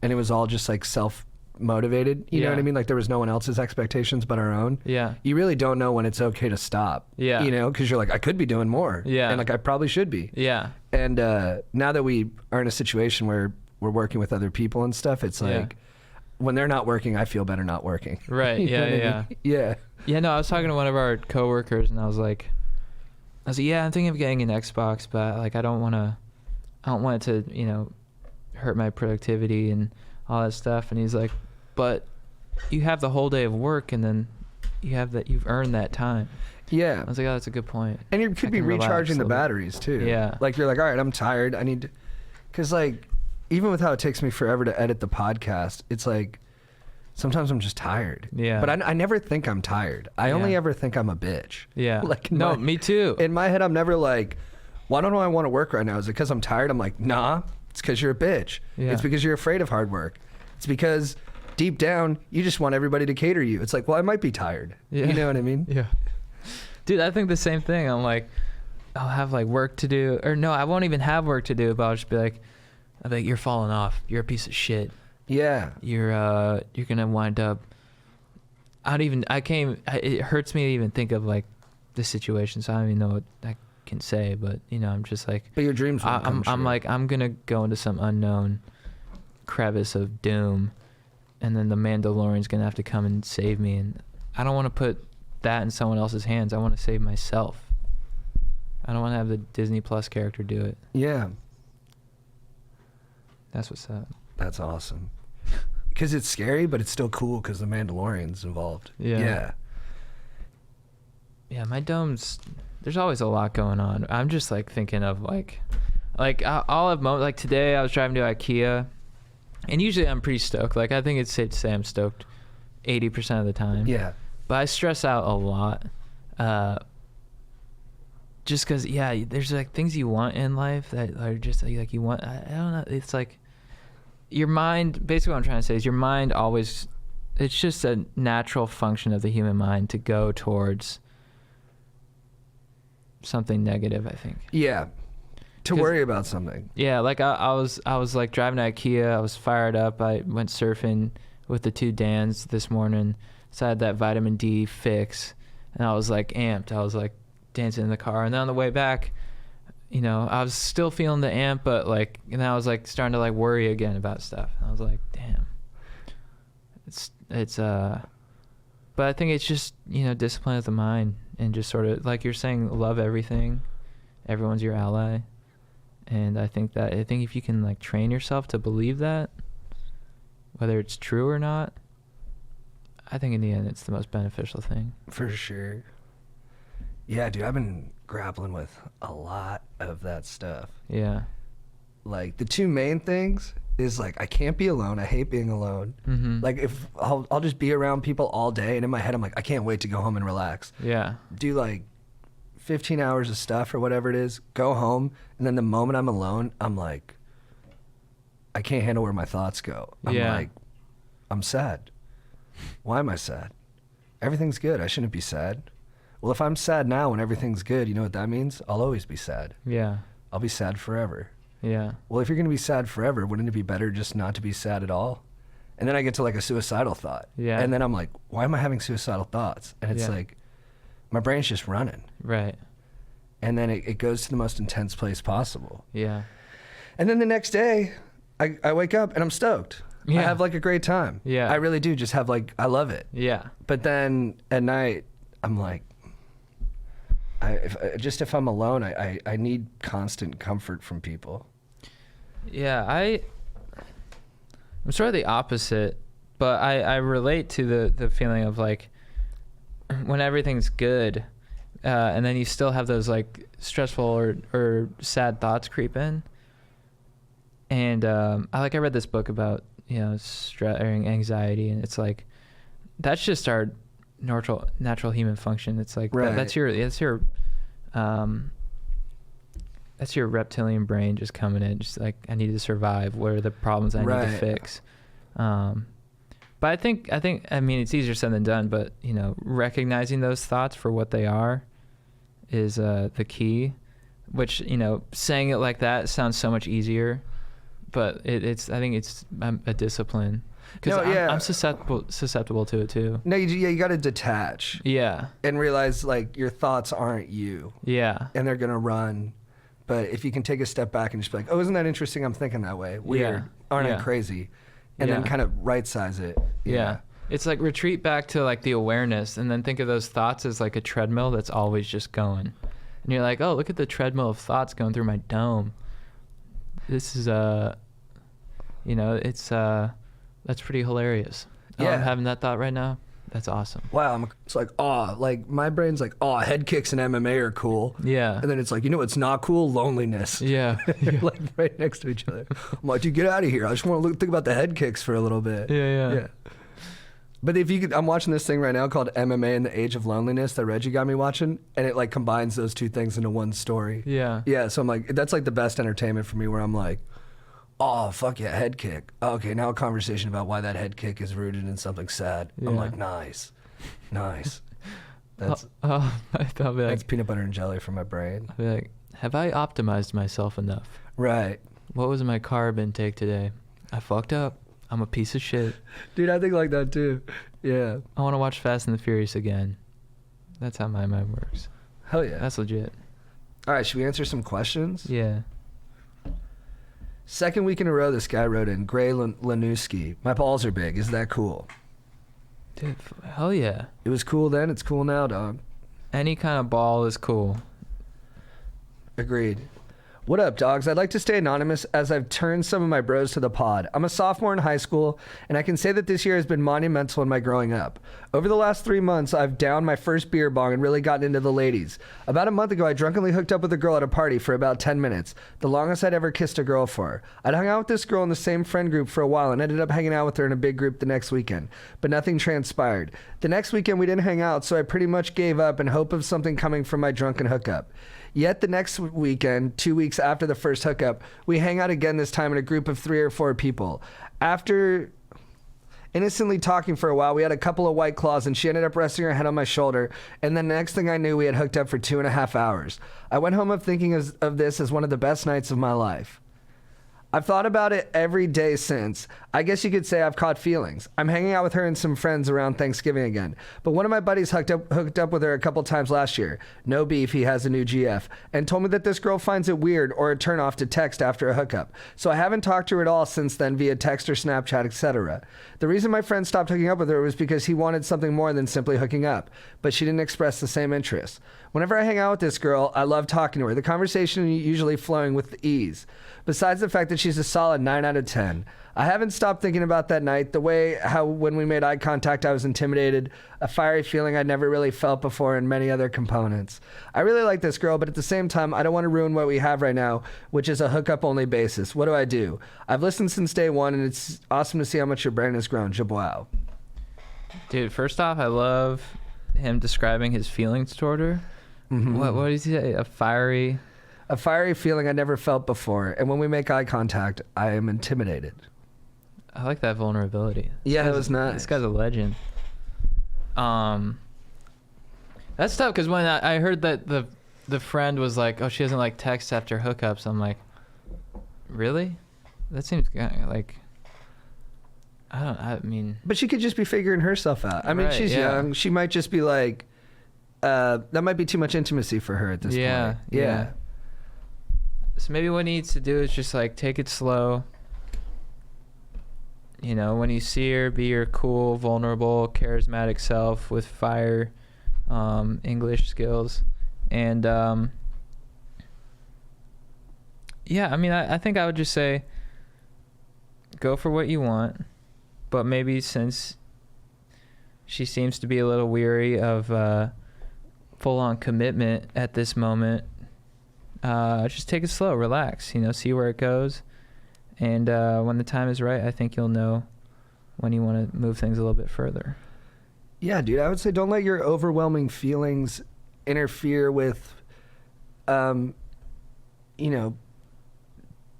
and it was all just like self-motivated, you know Yeah. what I mean? Like there was no one else's expectations but our own. Yeah. You really don't know when it's okay to stop. Yeah. You know, because you're like, I could be doing more. Yeah. And like I probably should be. Yeah. And now that we are in a situation where we're working with other people and stuff, it's Yeah. like when they're not working, I feel better not working. Right. You know Yeah. what I Yeah. mean? Yeah. Yeah. No, I was talking to one of our coworkers, and I was like, yeah, I'm thinking of getting an Xbox, but like I don't want it to, you know, hurt my productivity and all that stuff. And he's like, but you have the whole day of work, and then you've earned that time. Yeah. I was like, oh, that's a good point. And you I could be can relax recharging a the little bit. batteries too. Yeah. Like you're like, all right, I'm tired. I need to, because like, even with how it takes me forever to edit the podcast, it's like, sometimes I'm just tired. Yeah. But I never think I'm tired. I only Yeah. ever think I'm a bitch. Yeah. Like no, me too. In my head, I'm never like, why don't I want to work right now? Is it because I'm tired? I'm like, nah, it's because you're a bitch. Yeah. It's because you're afraid of hard work. It's because deep down, you just want everybody to cater you. It's like, well, I might be tired. Yeah. You know what I mean? Yeah. Dude, I think the same thing. I'm like, I'll have like work to do, or no, I won't even have work to do, but I'll just be like, you're falling off. You're a piece of shit. Yeah. You're gonna wind up. It hurts me to even think of like the situation, so I don't even know what I can say. But you know, I'm just like, But your dreams will come I'm true. like, I'm gonna go into some unknown crevice of doom, and then the Mandalorian's gonna have to come and save me, and I don't want to put that in someone else's hands. I want to save myself. I don't want to have the Disney Plus character do it. Yeah. That's what's up. That's awesome. Because it's scary, but it's still cool because the Mandalorian's involved. Yeah. Yeah. Yeah, my dome's. There's always a lot going on. I'm just like thinking of like I'll have moments like today. I was driving to IKEA, and usually I'm pretty stoked. Like I think it's safe to say I'm stoked 80% of the time. Yeah. But I stress out a lot. Just because, yeah, there's like things you want in life that are just like you want. I don't know. It's like your mind. Basically, what I'm trying to say is your mind always. It's just a natural function of the human mind to go towards something negative, I think. Yeah. To 'Cause- worry about something. Yeah, like I was like driving to IKEA. I was fired up. I went surfing with the 2 Dans this morning. So I had that vitamin D fix, and I was like amped. I was like dancing in the car, and then on the way back, you know, I was still feeling the amp, but like, and I was like starting to like worry again about stuff. And I was like, damn. But I think it's just, discipline of the mind and just sort of, like you're saying, love everything. Everyone's your ally. And I think if you can like train yourself to believe that, whether it's true or not, I think in the end it's the most beneficial thing. For sure. Yeah, dude, I've been grappling with a lot of that stuff. Yeah. Like the two main things is like I can't be alone. I hate being alone. Mm-hmm. Like if I'll just be around people all day, and in my head I'm like I can't wait to go home and relax. Yeah. Do like 15 hours of stuff or whatever it is, go home, and then the moment I'm alone, I'm like I can't handle where my thoughts go. I'm like I'm sad. Why am I sad? Everything's good. I shouldn't be sad. Well, if I'm sad now when everything's good, you know what that means? I'll always be sad. Yeah. I'll be sad forever. Yeah. Well, if you're going to be sad forever, wouldn't it be better just not to be sad at all? And then I get to like a suicidal thought. Yeah. And then I'm like, why am I having suicidal thoughts? And it's like, my brain's just running. Right. And then it goes to the most intense place possible. Yeah. And then the next day, I wake up and I'm stoked. Yeah. I have like a great time. Yeah. I really do just have like, I love it. Yeah. But then at night, I'm like, if I'm alone, I need constant comfort from people. Yeah, I'm sort of the opposite, but I relate to the feeling of like when everything's good, and then you still have those like stressful or sad thoughts creep in. And I read this book about stress or anxiety, and it's like that's just our natural human function. It's like right. that's your reptilian brain just coming in, just like I need to survive. What are the problems I need to fix? But I think it's easier said than done. But recognizing those thoughts for what they are is the key. Which saying it like that sounds so much easier, but I think it's a discipline. Because I'm susceptible to it too. No, you got to detach. Yeah. And realize like your thoughts aren't you. Yeah. And they're gonna run, but if you can take a step back and just be like, oh, isn't that interesting? I'm thinking that way. Weird. Aren't I crazy? And then kind of right size it. Yeah. It's like retreat back to like the awareness, and then think of those thoughts as like a treadmill that's always just going. And you're like, oh, look at the treadmill of thoughts going through my dome. This is that's pretty hilarious. Yeah. I'm having that thought right now. That's awesome. Wow. It's like, like my brain's like, head kicks and MMA are cool. Yeah. And then it's like, what's not cool? Loneliness. Yeah. Like right next to each other. I'm like, dude, get out of here. I just want to think about the head kicks for a little bit. Yeah. But if you could, I'm watching this thing right now called MMA and the Age of Loneliness that Reggie got me watching, and it like combines those two things into one story. Yeah. Yeah. So I'm like, that's like the best entertainment for me, where I'm like, oh, fuck yeah, head kick. Okay, now a conversation about why that head kick is rooted in something sad. Yeah. I'm like, nice. That's I'll be like, that's peanut butter and jelly for my brain. I'll be like, have I optimized myself enough? Right. What was my carb intake today? I fucked up. I'm a piece of shit. Dude, I think like that too. Yeah. I want to watch Fast and the Furious again. That's how my mind works. Hell yeah. That's legit. All right, should we answer some questions? Yeah. Second week in a row, this guy wrote in, Gray Lanuski. My balls are big. Is that cool? Dude, hell yeah. It was cool then. It's cool now, dog. Any kind of ball is cool. Agreed. What up, dogs? I'd like to stay anonymous as I've turned some of my bros to the pod. I'm a sophomore in high school, and I can say that this year has been monumental in my growing up. Over the last 3 months, I've downed my first beer bong and really gotten into the ladies. About a month ago, I drunkenly hooked up with a girl at a party for about 10 minutes, the longest I'd ever kissed a girl for. I'd hung out with this girl in the same friend group for a while and ended up hanging out with her in a big group the next weekend, but nothing transpired. The next weekend, we didn't hang out, so I pretty much gave up in hope of something coming from my drunken hookup. Yet the next weekend, 2 weeks after the first hookup, we hang out again, this time in a group of 3 or 4 people. After innocently talking for a while, we had a couple of White Claws, and she ended up resting her head on my shoulder, and then the next thing I knew, we had hooked up for 2.5 hours. I went home thinking of this as one of the best nights of my life. I've thought about it every day since. I guess you could say I've caught feelings. I'm hanging out with her and some friends around Thanksgiving again. But one of my buddies hooked up with her a couple times last year. No beef, he has a new GF. And told me that this girl finds it weird or a turnoff to text after a hookup. So I haven't talked to her at all since then via text or Snapchat, etc. The reason my friend stopped hooking up with her was because he wanted something more than simply hooking up. But she didn't express the same interest. Whenever I hang out with this girl, I love talking to her. The conversation usually flowing with ease. Besides the fact that she's a solid 9 out of 10. I haven't stopped thinking about that night, the way how when we made eye contact I was intimidated, a fiery feeling I'd never really felt before, and many other components. I really like this girl, but at the same time, I don't want to ruin what we have right now, which is a hookup-only basis. What do I do? I've listened since day one, and it's awesome to see how much your brain has grown. Jabow. Dude, first off, I love him describing his feelings toward her. Mm-hmm. What did he say? A fiery feeling I never felt before, and when we make eye contact, I am intimidated. I like that vulnerability. Yeah, that was nice. This guy's a legend. That's tough because when I heard that the friend was like, oh, she doesn't like text after hookups, I'm like, really? That seems like, I mean. But she could just be figuring herself out. I mean, Right, she's yeah. young. She might just be like, that might be too much intimacy for her at this point. Yeah. So maybe what he needs to do is just like take it slow. You know, when you see her, be your cool, vulnerable, charismatic self with fire, English skills. And, yeah, I mean, I think I would just say go for what you want. But maybe since she seems to be a little weary of full-on commitment at this moment, just take it slow, relax, you know, see where it goes. And when the time is right, I think you'll know when you want to move things a little bit further. Yeah, dude, I would say don't let your overwhelming feelings interfere with, you know,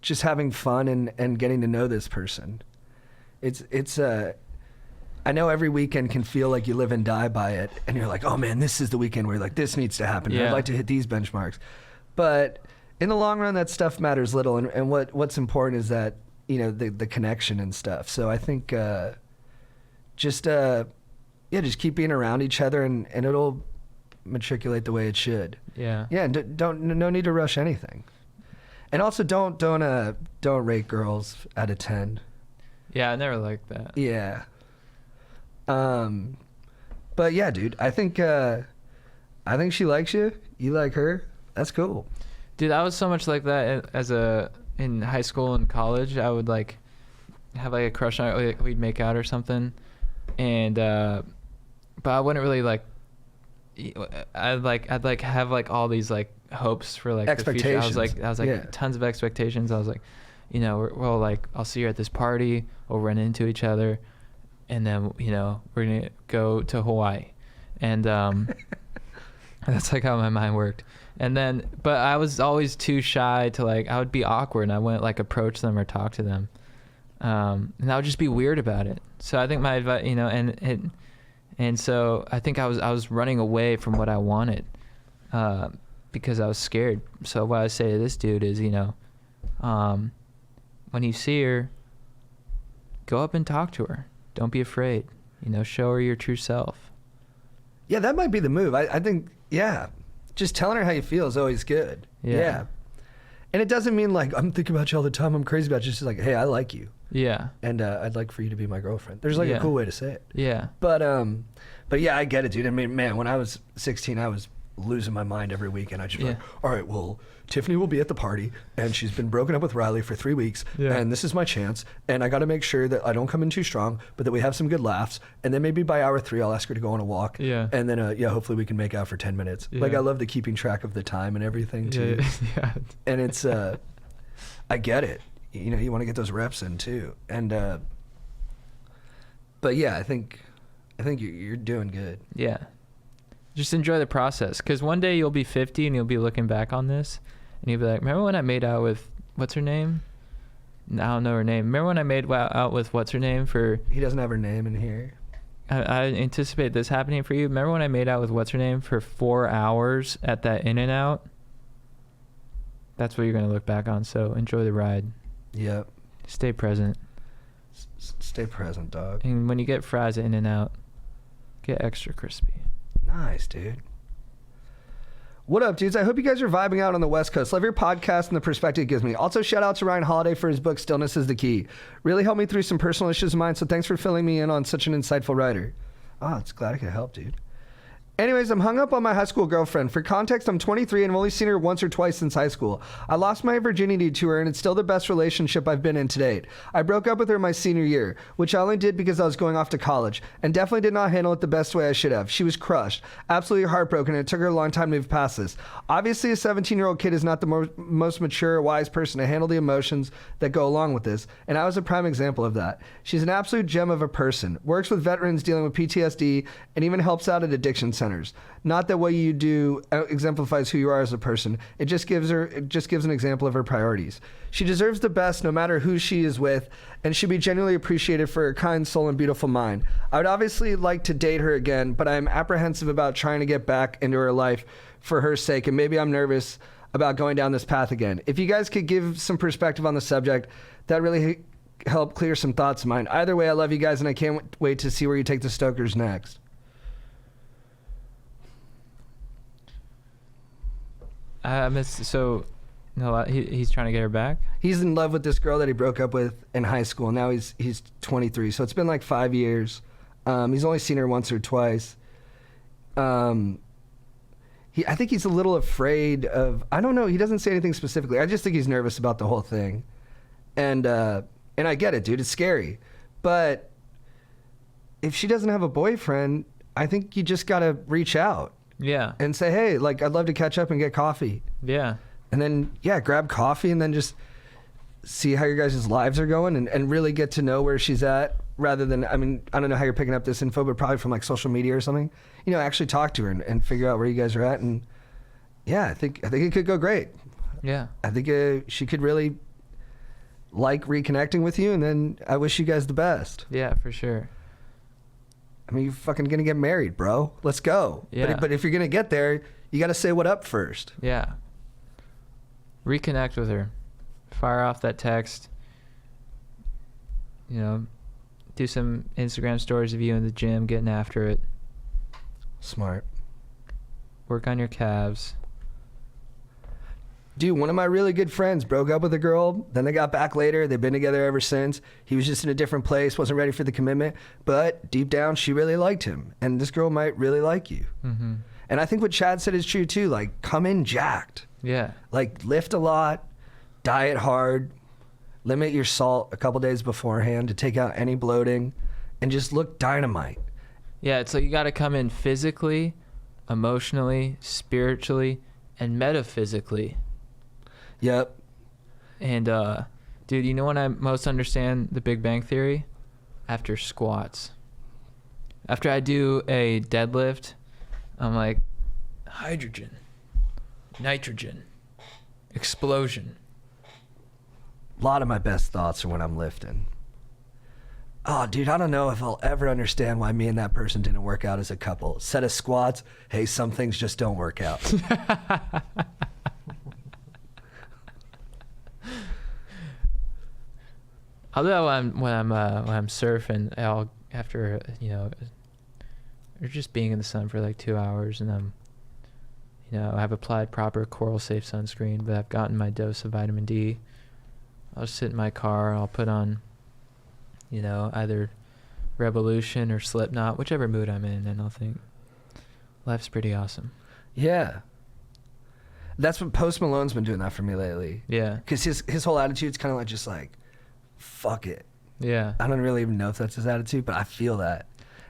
just having fun and getting to know this person. I know every weekend can feel like you live and die by it, and you're like, oh man, this is the weekend where you're like, this needs to happen. Yeah. I'd like to hit these benchmarks. But in the long run, that stuff matters little, and what's important is that, you know, the connection and stuff. So I think just keep being around each other, and it'll matriculate the way it should. Yeah. Yeah, and no need to rush anything. And also don't rate girls out of 10. Yeah, I never liked that. Yeah. But yeah, dude, I think she likes you. You like her. That's cool. Dude, I was so much like that in high school and college. I would like have like a crush on her, like we'd make out or something, and but I wouldn't really like. I'd have like all these like hopes for like expectations. the future. I was like Yeah. tons of expectations. I was like, you know, we'll like I'll see her at this party. We'll run into each other, and then you know we're gonna go to Hawaii, and that's like how my mind worked. And then, but I was always too shy to like, I would be awkward and I wouldn't like approach them or talk to them. And I would just be weird about it. So I think my advice, you know, and so I think I was running away from what I wanted, because I was scared. So what I say to this dude is, you know, when you see her, go up and talk to her. Don't be afraid, you know, show her your true self. Yeah, that might be the move. I think, yeah. Just telling her how you feel is always good. Yeah. And it doesn't mean like, I'm thinking about you all the time, I'm crazy about you. Just like, hey, I like you. Yeah. And I'd like for you to be my girlfriend. There's like a cool way to say it. Yeah. But yeah, I get it, dude. I mean, man, when I was 16, I was losing my mind every weekend. I just like, all right, well, Tiffany will be at the party, and she's been broken up with Riley for 3 weeks, and this is my chance, and I got to make sure that I don't come in too strong, but that we have some good laughs, and then maybe by hour 3, I'll ask her to go on a walk, and then hopefully we can make out for 10 minutes. Like, I love the keeping track of the time and everything too. Yeah. And it's I get it. You know, you want to get those reps in too, and but yeah, I think you're doing good. Yeah. Just enjoy the process, because one day you'll be 50 and you'll be looking back on this and you'll be like, remember when I made out with what's her name? I don't know her name. Remember when I made out with what's her name for... He doesn't have her name in here. I anticipate this happening for you. Remember when I made out with what's her name for 4 hours at that In-N-Out? That's what you're going to look back on, so enjoy the ride. Yep. Stay present. Stay present, dog. And when you get fries at In-N-Out, get extra crispy. Nice, dude. What up, dudes? I hope you guys are vibing out on the West Coast. Love your podcast and the perspective it gives me. Also, shout out to Ryan Holiday for his book, Stillness is the Key. Really helped me through some personal issues of mine, so thanks for filling me in on such an insightful writer. Oh, it's glad I could help, dude. Anyways, I'm hung up on my high school girlfriend. For context, I'm 23 and I've only seen her once or twice since high school. I lost my virginity to her and it's still the best relationship I've been in to date. I broke up with her my senior year, which I only did because I was going off to college, and definitely did not handle it the best way I should have. She was crushed, absolutely heartbroken, and it took her a long time to move past this. Obviously, a 17-year-old kid is not the most mature or wise person to handle the emotions that go along with this, and I was a prime example of that. She's an absolute gem of a person, works with veterans dealing with PTSD, and even helps out at addiction centers. Not that what you do exemplifies who you are as a person. It just gives an example of her priorities. She deserves the best no matter who she is with, and should be genuinely appreciated for her kind soul and beautiful mind. I would obviously like to date her again, but I am apprehensive about trying to get back into her life for her sake, and maybe I'm nervous about going down this path again. If you guys could give some perspective on the subject, that really help clear some thoughts of mine. Either way, I love you guys, and I can't wait to see where you take the Stokers next. He's trying to get her back? He's in love with this girl that he broke up with in high school. Now he's 23, so it's been like 5 years. He's only seen her once or twice. I think he's a little afraid of, I don't know, he doesn't say anything specifically. I just think he's nervous about the whole thing. And I get it, dude, it's scary. But if she doesn't have a boyfriend, I think you just gotta reach out. Yeah. And say, hey, like, I'd love to catch up and get coffee. Yeah. And then, grab coffee and then just see how your guys' lives are going and really get to know where she's at, rather than, I mean, I don't know how you're picking up this info, but probably from like social media or something. You know, actually talk to her and figure out where you guys are at. And I think it could go great. Yeah. I think she could really like reconnecting with you, and then I wish you guys the best. Yeah, for sure. I mean, you're fucking gonna get married, bro. Let's go. Yeah. But if you're gonna get there, you gotta say what up first. Yeah. Reconnect with her. Fire off that text. You know, do some Instagram stories of you in the gym getting after it. Smart. Work on your calves. Dude, one of my really good friends broke up with a girl. Then they got back later. They've been together ever since. He was just in a different place, wasn't ready for the commitment. But deep down, she really liked him. And this girl might really like you. Mm-hmm. And I think what Chad said is true, too. Like, come in jacked. Yeah. Like, lift a lot, diet hard, limit your salt a couple days beforehand to take out any bloating, and just look dynamite. Yeah, it's like you got to come in physically, emotionally, spiritually, and metaphysically. Yep. And, dude, you know when I most understand the Big Bang Theory? After squats. After I do a deadlift, I'm like, hydrogen, nitrogen, explosion. A lot of my best thoughts are when I'm lifting. Oh, dude, I don't know if I'll ever understand why me and that person didn't work out as a couple. Set of squats, hey, some things just don't work out. Although when I'm surfing, I'll after or just being in the sun for like 2 hours, and I've applied proper coral safe sunscreen, but I've gotten my dose of vitamin D. I'll just sit in my car. I'll put on, either Revolution or Slipknot, whichever mood I'm in, and I'll think life's pretty awesome. Yeah. That's what Post Malone's been doing that for me lately. Yeah. Because his whole attitude's kind of like just like, fuck it. Yeah. I don't really even know if that's his attitude, but I feel that.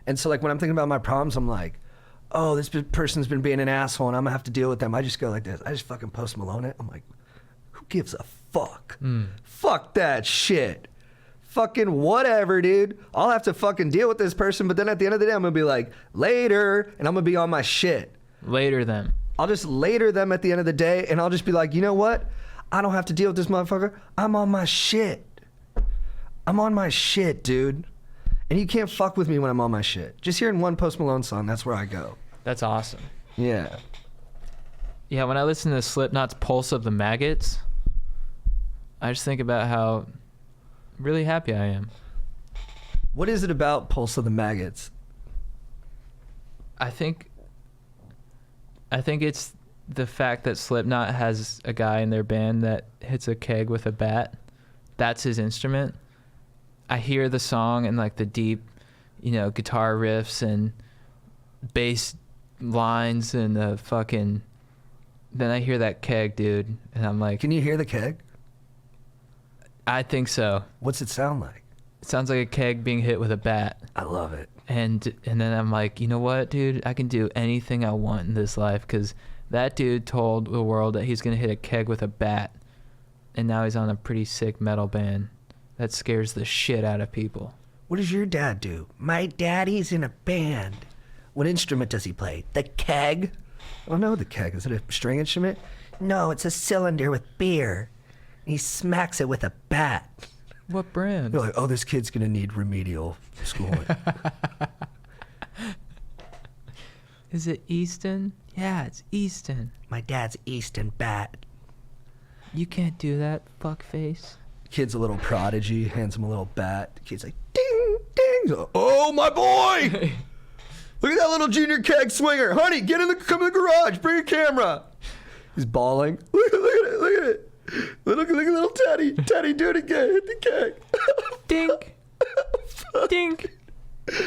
And so like when I'm thinking about my problems, I'm like, oh, this person's been being an asshole and I'm gonna have to deal with them. I just go like this. I just fucking Post Malone it. I'm like, who gives a fuck? Fuck that shit. Fucking whatever, dude. I'll have to fucking deal with this person, but then at the end of the day, I'm gonna be like, later, and I'm gonna be on my shit. Later them. I'll just later them at the end of the day, and I'll just be like, you know what? I don't have to deal with this motherfucker. I'm on my shit. I'm on my shit, dude. And you can't fuck with me when I'm on my shit. Just hearing one Post Malone song, that's where I go. That's awesome. Yeah. Yeah, when I listen to Slipknot's Pulse of the Maggots, I just think about how really happy I am. What is it about Pulse of the Maggots? I think it's the fact that Slipknot has a guy in their band that hits a keg with a bat. That's his instrument. I hear the song and like the deep, guitar riffs and bass lines and the fucking. Then I hear that keg, dude, and I'm like, Can you hear the keg? I think so. What's it sound like? It sounds like a keg being hit with a bat. I love it. And then I'm like, you know what, dude? I can do anything I want in this life because that dude told the world that he's going to hit a keg with a bat. And now he's on a pretty sick metal band that scares the shit out of people. What does your dad do? My daddy's in a band. What instrument does he play? The keg? I don't know the keg. Is it a string instrument? No, it's a cylinder with beer. He smacks it with a bat. What brand? You're like, oh, this kid's going to need remedial schooling. Is it Easton? Yeah, it's Easton. My dad's Easton bat. You can't do that, fuckface. Kid's a little prodigy, hands him a little bat. The kid's like, ding, ding. Oh, my boy! Look at that little junior keg swinger. Honey, come in the garage. Bring a camera. He's bawling. Look at it. Look at little Teddy. Teddy, do it again. Hit the keg. Dink. Dink.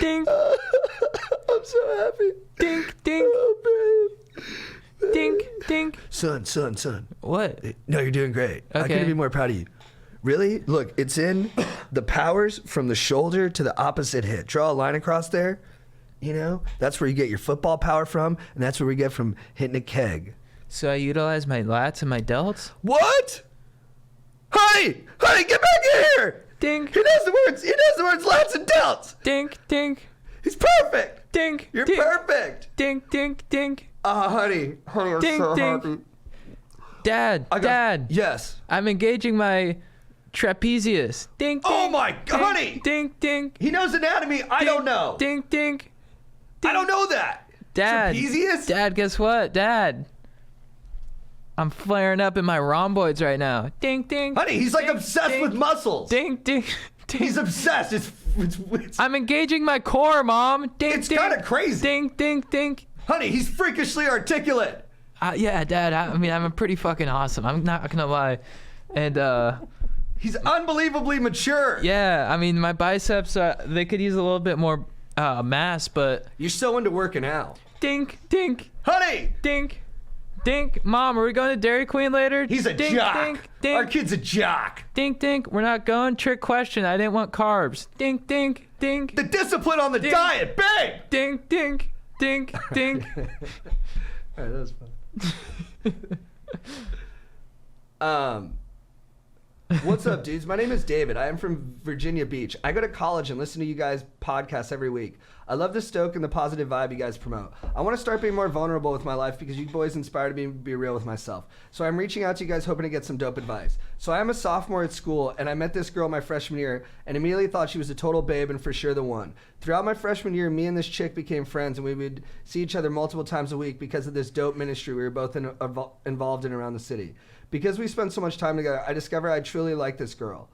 Dink. I'm so happy. Dink, dink. Oh, man. Dink, dink. Son. What? No, you're doing great. I Okay. couldn't be more proud of you. Really? Look, it's in the powers from the shoulder to the opposite hip. Draw a line across there. That's where you get your football power from, and that's where we get from hitting a keg. So I utilize my lats and my delts? What? Honey, get back in here! Dink. He knows the words lats and delts. Dink, dink. He's perfect. Dink. You're dink. perfect. Dink, dink, dink. Honey, I'm Ding, so ding. happy. Dad. Yes. I'm engaging my trapezius. Dink, dink. Oh my dink, God, honey. Dink, dink. He knows anatomy. I don't know. Dink, dink. I don't know that. Dad. Trapezius? Dad, guess what? Dad. I'm flaring up in my rhomboids right now. Dink, dink. Honey, he's like dink, obsessed dink, with muscles. Dink, dink, dink. He's obsessed. It's I'm engaging my core, Mom. Dink, It's dink. kinda crazy. Dink, dink, dink. honey, he's freakishly articulate. Yeah, Dad. I mean, I'm pretty fucking awesome. I'm not gonna lie. And He's unbelievably mature. yeah, I mean, my biceps they could use a little bit more mass, but You're so into working out. dink, dink, Honey, dink, dink. Mom, are we going to Dairy Queen later? he's a dink, jock. Dink, dink, Our kid's a jock. dink, dink. We're not going. Trick question. I didn't want carbs. Dink, dink, dink. The discipline on the Ding. diet, babe. Dink, dink, dink, dink. All right, that was fun. What's up, dudes? My name is David. I am from Virginia Beach. I go to college and listen to you guys' podcasts every week. I love the stoke and the positive vibe you guys promote. I want to start being more vulnerable with my life because you boys inspired me to be real with myself. So I'm reaching out to you guys hoping to get some dope advice. So I am a sophomore at school and I met this girl my freshman year and immediately thought she was a total babe and for sure the one. Throughout my freshman year, me and this chick became friends and we would see each other multiple times a week because of this dope ministry we were both involved in around the city. Because we spent so much time together, I discovered I truly like this girl.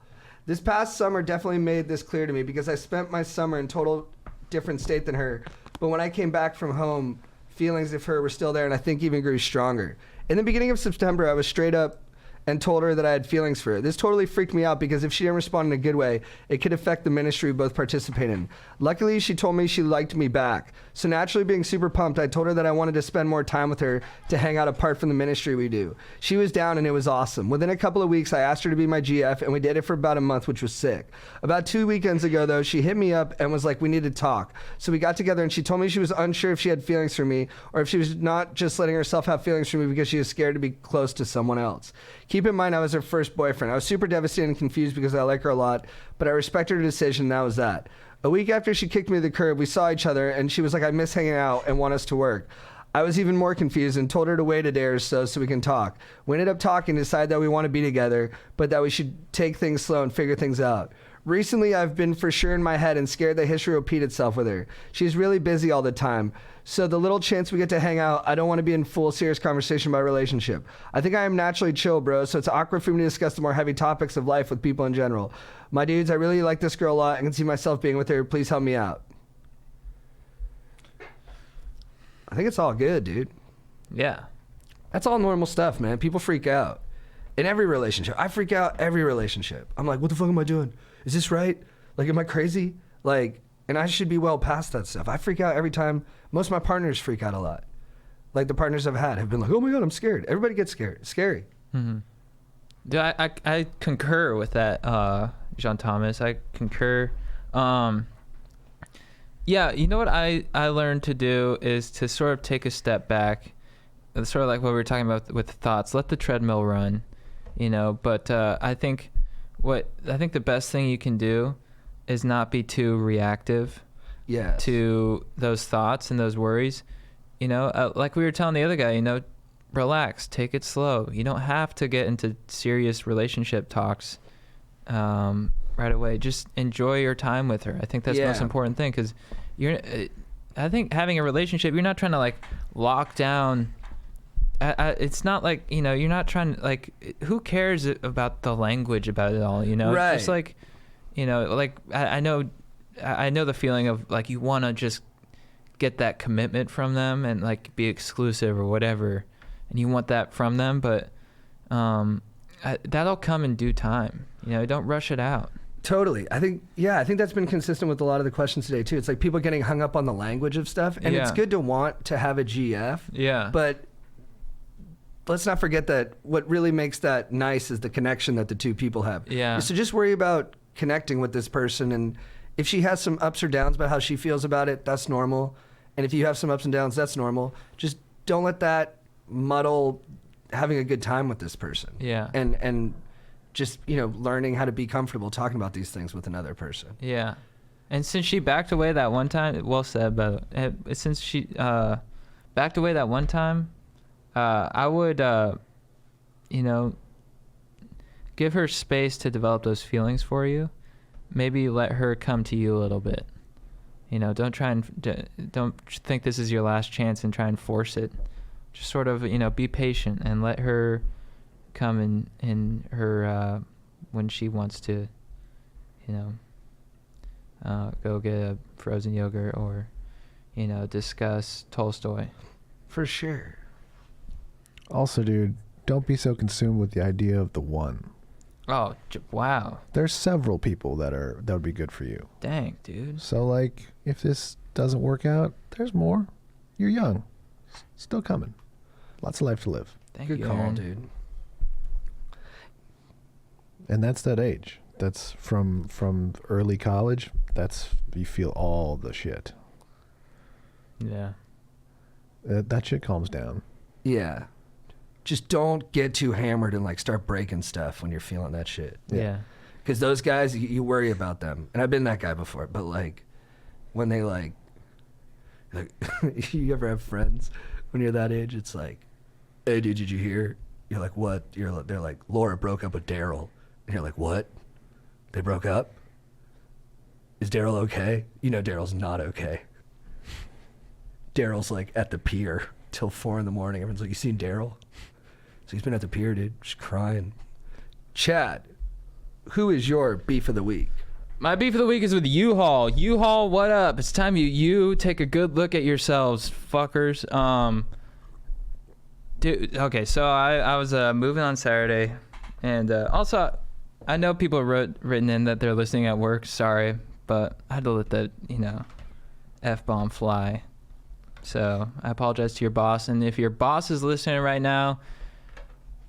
This past summer definitely made this clear to me because I spent my summer in total different state than her. But when I came back from home, feelings of her were still there and I think even grew stronger. In the beginning of September, I was straight up and told her that I had feelings for her. This totally freaked me out because if she didn't respond in a good way, it could affect the ministry we both participate in. Luckily, she told me she liked me back. So naturally being super pumped, I told her that I wanted to spend more time with her to hang out apart from the ministry we do. She was down and it was awesome. Within a couple of weeks, I asked her to be my GF and we did it for about a month, which was sick. About 2 weekends ago though, she hit me up and was like, we need to talk. So we got together and she told me she was unsure if she had feelings for me or if she was not just letting herself have feelings for me because she was scared to be close to someone else. Keep in mind, I was her first boyfriend. I was super devastated and confused because I like her a lot, but I respected her decision and that was that. A week after she kicked me to the curb, we saw each other and she was like, I miss hanging out and want us to work. I was even more confused and told her to wait a day or so we can talk. We ended up talking and decided that we want to be together, but that we should take things slow and figure things out. Recently, I've been for sure in my head and scared that history will repeat itself with her. She's really busy all the time. So the little chance we get to hang out, I don't want to be in full serious conversation about relationship. I think I am naturally chill, bro, so it's awkward for me to discuss the more heavy topics of life with people in general. My dudes, I really like this girl a lot and can see myself being with her. Please help me out. I think it's all good, dude. Yeah. That's all normal stuff, man. People freak out. In every relationship. I freak out every relationship. I'm like, what the fuck am I doing? Is this right? Like, am I crazy? Like, and I should be well past that stuff. I freak out every time. Most of my partners freak out a lot. Like, the partners I've had have been like, oh my God, I'm scared. Everybody gets scared. It's scary. Mm-hmm. Dude, I concur with that, Jean Thomas. I concur. Yeah, you know what I learned to do is to sort of take a step back. It's sort of like what we were talking about with thoughts. Let the treadmill run, you know. But I think the best thing you can do is not be too reactive to those thoughts and those worries. You know, like we were telling the other guy, you know, relax, take it slow. You don't have to get into serious relationship talks right away. Just enjoy your time with her. I think that's the most important thing, because I think having a relationship, you're not trying to like lock down. It's not like, you know, you're not trying to like, who cares about the language about it all, you know? Right. Just like, you know, like I know the feeling of like you want to just get that commitment from them and like be exclusive or whatever, and you want that from them, but that'll come in due time. You know, don't rush it out. Totally. I think that's been consistent with a lot of the questions today too. It's like people getting hung up on the language of stuff, and it's good to want to have a GF. Yeah. But let's not forget that what really makes that nice is the connection that the two people have. Yeah. So just worry about connecting with this person, and if she has some ups or downs about how she feels about it, that's normal. And if you have some ups and downs, that's normal. Just don't let that muddle having a good time with this person. Yeah. And just, you know, learning how to be comfortable talking about these things with another person. Yeah. And since she backed away that one time, well said, but since she backed away that one time, I would, you know, give her space to develop those feelings for you. Maybe let her come to you a little bit. You know, don't think this is your last chance and try and force it. Just sort of, you know, be patient and let her come in her when she wants to, you know, go get a frozen yogurt or, you know, discuss Tolstoy. For sure. Also, dude, don't be so consumed with the idea of the one. Oh, wow. There's several people that would be good for you. Dang, dude. So, like, if this doesn't work out, there's more. You're young. Still coming. Lots of life to live. Good call, Aaron. Dude. And that's that age. That's from early college. That's, you feel all the shit. Yeah. That shit calms down. Yeah. Just don't get too hammered and like start breaking stuff when you're feeling that shit. Yeah. Because those guys, you worry about them. And I've been that guy before, but like when they like you ever have friends when you're that age? It's like, hey dude, did you hear? You're like, what? They're like, Laura broke up with Daryl. And you're like, what? They broke up? Is Daryl okay? You know Daryl's not okay. Daryl's like at the pier till 4 a.m. Everyone's like, you seen Daryl? So he's been at the pier, dude, just crying. Chad, who is your beef of the week? My beef of the week is with U-Haul. U-Haul, what up? It's time you take a good look at yourselves, fuckers. Dude, okay, so I was moving on Saturday, and also I know people written in that they're listening at work. Sorry, but I had to let that, you know, F-bomb fly. So I apologize to your boss, and if your boss is listening right now,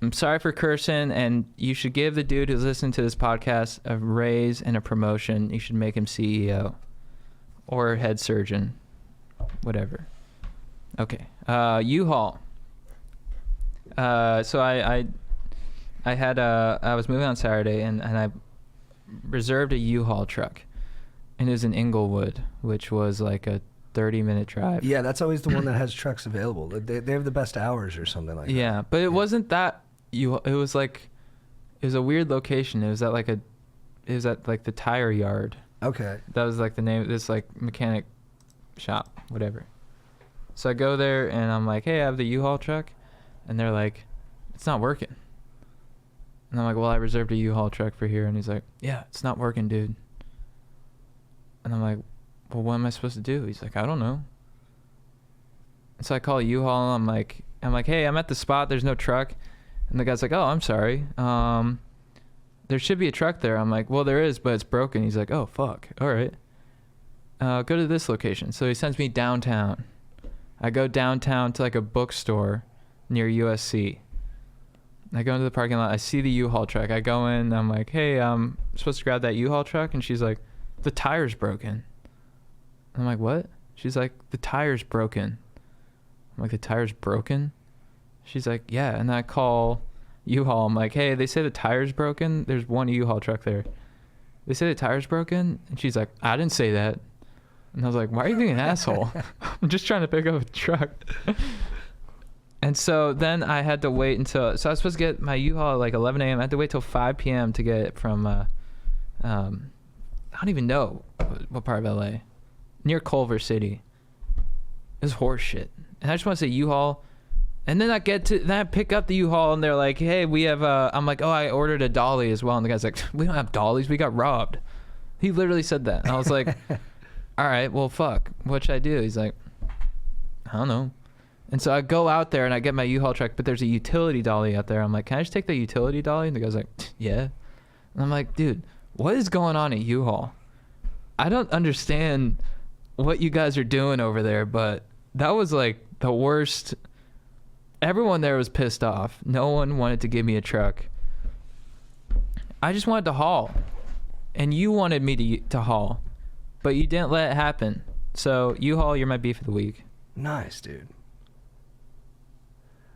I'm sorry for cursing, and you should give the dude who's listening to this podcast a raise and a promotion. You should make him CEO or head surgeon, whatever. Okay. U-Haul. So I was moving on Saturday, and I reserved a U-Haul truck, and it was in Inglewood, which was like a 30-minute drive. Yeah, that's always the one that has trucks available. They have the best hours or something like that. Yeah, but it wasn't that. It was a weird location. It was at like it it was at like the tire yard. Okay. That was like the name of this like mechanic shop, whatever. So I go there and I'm like, hey, I have the U-Haul truck. And they're like, it's not working. And I'm like, well, I reserved a U-Haul truck for here. And he's like, yeah, it's not working, dude. And I'm like, well, what am I supposed to do? He's like, I don't know. And so I call U-Haul and I'm like, hey, I'm at the spot. There's no truck. And the guy's like, oh, I'm sorry. There should be a truck there. I'm like, well, there is, but it's broken. He's like, oh, fuck. All right. Go to this location. So he sends me downtown. I go downtown to like a bookstore near USC. I go into the parking lot. I see the U-Haul truck. I go in. I'm like, hey, I'm supposed to grab that U-Haul truck. And she's like, the tire's broken. I'm like, what? She's like, the tire's broken. I'm like, the tire's broken? She's like, yeah. And I call U-Haul. I'm like, hey, they say the tire's broken. There's one U-Haul truck there. They say the tire's broken? And she's like, I didn't say that. And I was like, why are you being an asshole? I'm just trying to pick up a truck. And so then I had to wait until, so I was supposed to get my U-Haul at like 11 a.m. I had to wait till 5 p.m. to get it from, I don't even know what part of LA. Near Culver City. It was horse shit. And I just want to say U-Haul. And then I pick up the U-Haul and they're like, hey, we have I'm like, oh, I ordered a dolly as well. And the guy's like, we don't have dollies, we got robbed. He literally said that. And I was like, all right, well, fuck, what should I do? He's like, I don't know. And so I go out there and I get my U-Haul truck, but there's a utility dolly out there. I'm like, can I just take the utility dolly? And the guy's like, yeah. And I'm like, dude, what is going on at U-Haul? I don't understand what you guys are doing over there, but that was like the worst. Everyone there was pissed off. No one wanted to give me a truck. I just wanted to haul. And you wanted me to haul. But you didn't let it happen. So, U-Haul, you're my beef of the week. Nice, dude.